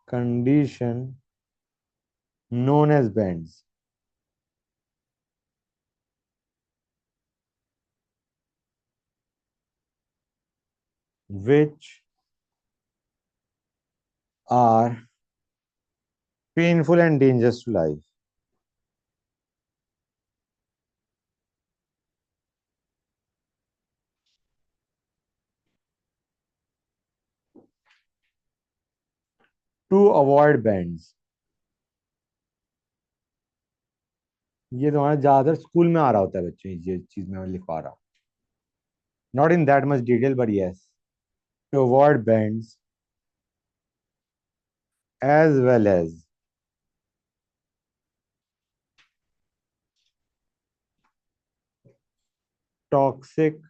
condition known as bands, which are painful and dangerous to life। To avoid bands, ये तुम्हारा ज्यादातर स्कूल में आ रहा होता है बच्चों, ये चीज मैं लिखवा रहा हूँ। Not in that much detail but yes. To avoid bends as well as toxic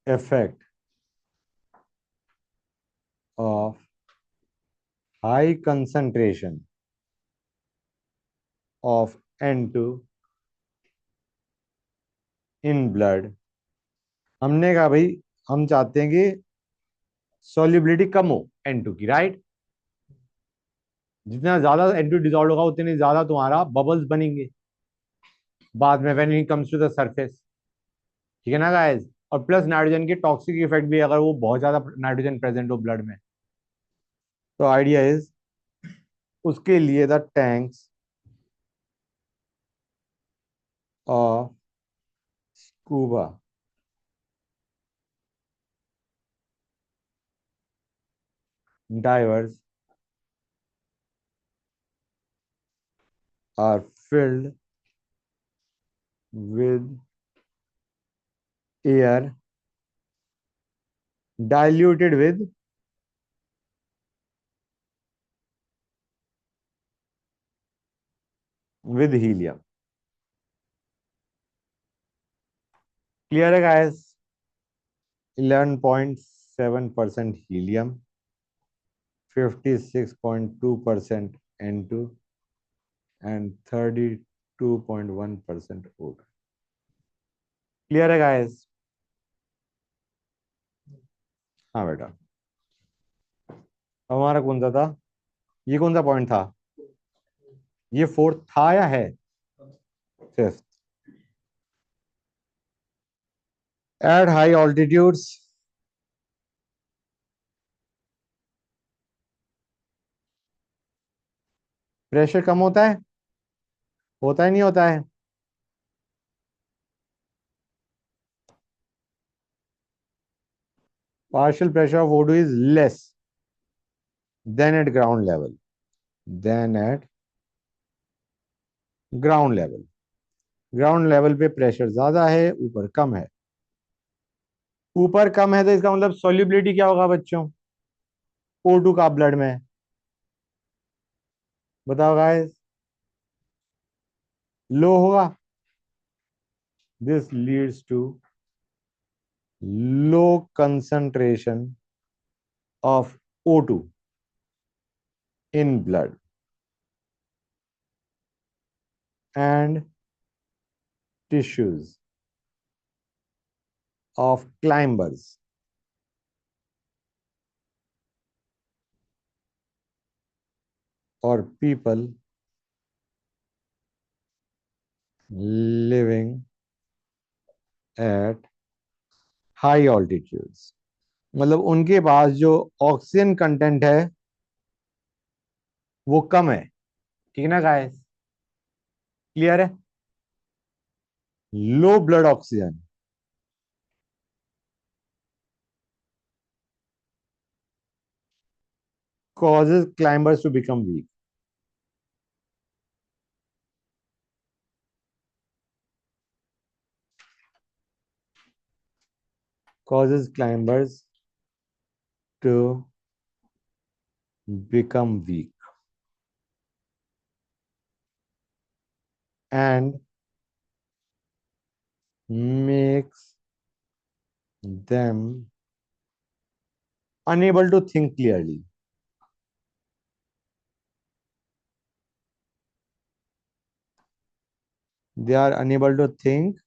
effect of high concentration of N2 in blood. हमने कहा भाई हम चाहते हैं कि सॉल्युबिलिटी कम हो N2 की, राइट? जितना ज्यादा N2 डिजॉल्व होगा उतने ज्यादा तुम्हारा बबल्स बनेंगे बाद में when it comes to the surface. ठीक है ना गाइस? और प्लस नाइट्रोजन के टॉक्सिक इफेक्ट भी, अगर वो बहुत ज्यादा नाइट्रोजन प्रेजेंट हो ब्लड में। तो आइडिया इज उसके लिए the tanks of scuba divers are filled with air diluted with helium। Clear है guys? 11.7% helium, 56.2% N2 and 32.1% O2। Clear है गाइस? हाँ बेटा। अब हमारा कौन सा था? ये कौन सा पॉइंट था? ये फोर्थ था या है? Fifth. At high altitudes pressure कम होता है नहीं होता है? partial pressure of O2 is less than at ground level. Than at ground level. Ground level पे प्रेशर ज्यादा है, ऊपर कम है. ऊपर कम है तो इसका मतलब सॉल्युबिलिटी क्या होगा बच्चों? O2 का ब्लड में. बताओ गाइस. लो होगा. This leads to low concentration of O2 in blood and tissues of climbers or people living at high altitudes. मतलब उनके पास जो ऑक्सीजन कंटेंट है वो कम है. ठीक है ना गाइस? क्लियर है? Low blood oxygen causes climbers to become weak. Causes climbers to become weak and makes them unable to think clearly. They are unable to think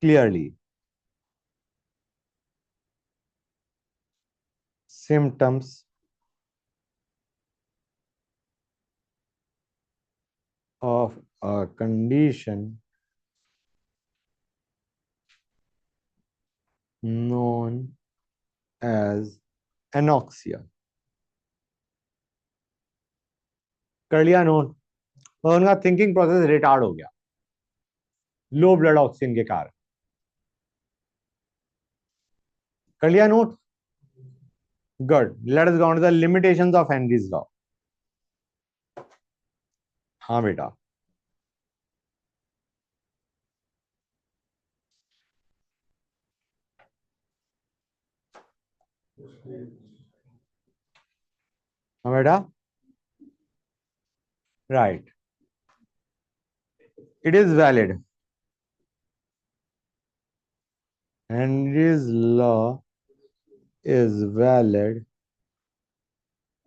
clearly. Symptoms of a condition known as anoxia. कर लिया note? और उनका thinking process retard हो गया low blood oxygen के कारण. कर लिया note? Good. Let us go on to the limitations of Henry's law. हाँ बेटा. हाँ बेटा. Right. It is valid. Henry's law is valid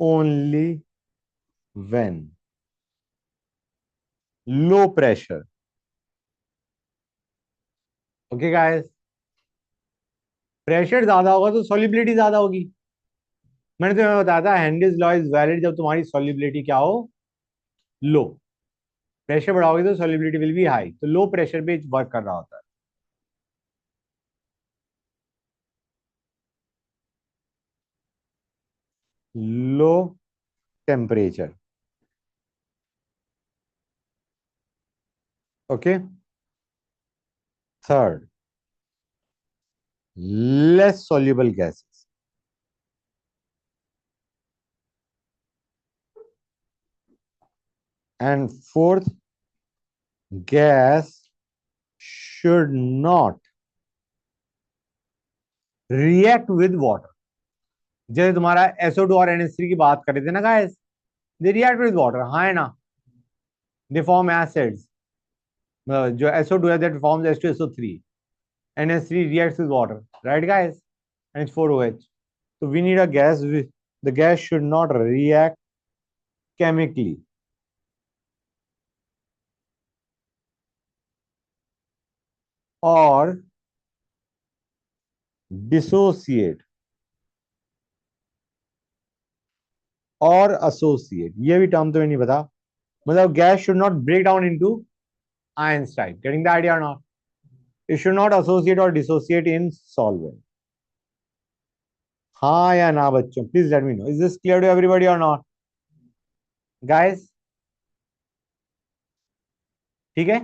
only when low pressure. Okay guys, pressure ज्यादा होगा तो सॉल्युबिलिटी ज्यादा होगी. मैंने तुम्हें बताया था हेनरीज लॉ इज वैलिड जब तुम्हारी सॉल्युबिलिटी क्या हो? लो. प्रेशर बढ़ाओगे तो सॉल्युबिलिटी विल बी हाई. तो लो प्रेशर पे वर्क कर रहा होता है. Low temperature. Okay. Third, less soluble gases. And fourth, gas should not react with water. जैसे तुम्हारा SO2 और NH3 की बात कर रहे थे ना guys, they react with water. हाँ है ना? They form acids. जो SO2 है that forms H2SO3. NH3 reacts with water, right guys? NH4OH. So we need a gas. The gas should not react chemically or dissociate और associate. ये भी term तुम्हें नहीं पता. मतलब gas should not break down into ions type. Getting the idea or not? It should not associate or dissociate in solvent. हाँ या ना बच्चों? Please let me know. Is this clear to everybody और not guys? ठीक है.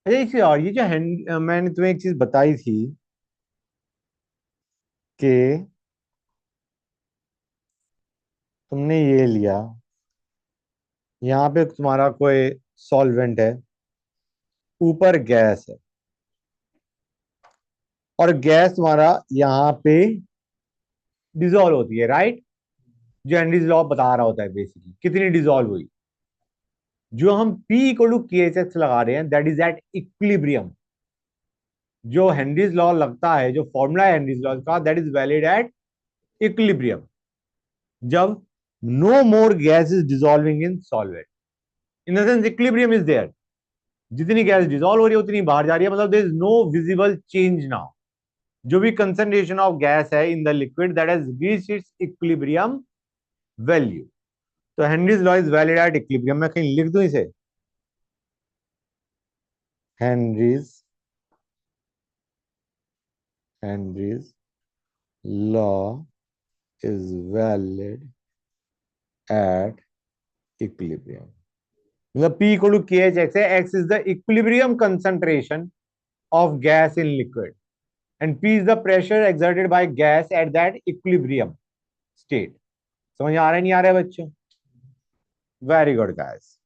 अच्छा एक चीज और, ये जो मैंने तुम्हें एक चीज बताई थी कि तुमने ये लिया, यहाँ पे तुम्हारा कोई सॉल्वेंट है, ऊपर गैस है, और गैस तुम्हारा यहाँ पे डिजोल्व होती है, राइट? जो हेनरीज लॉ बता रहा होता है बेसिकली कितनी डिजोल्व हुई। जो हम P equal to K H X लगा रहे हैं, दैट इज एट इक्विलिब्रियम। जो हेनरीज लॉ लगता है, जो फॉर्मूला है हेनरीज लॉ का, that is valid at equilibrium, जब no more gas is dissolving in solvent, in the sense equilibrium is there. जितनी गैस डिजोल्व हो रही है उतनी बाहर जा रही है, मतलब there is no visible change now. जो भी कंसंट्रेशन ऑफ गैस है इन the liquid, that has reached its equilibrium value. तो Henry's law is valid at equilibrium. मैं कहीं लिख दूं इसे, Henry's Henry's law is valid at equilibrium. मतलब P equal to KH है, X is the equilibrium concentration of gas in liquid and P is the pressure exerted by gas at that equilibrium state. समझ आ रहा है नहीं आ रहा है बच्चों? Very good guys.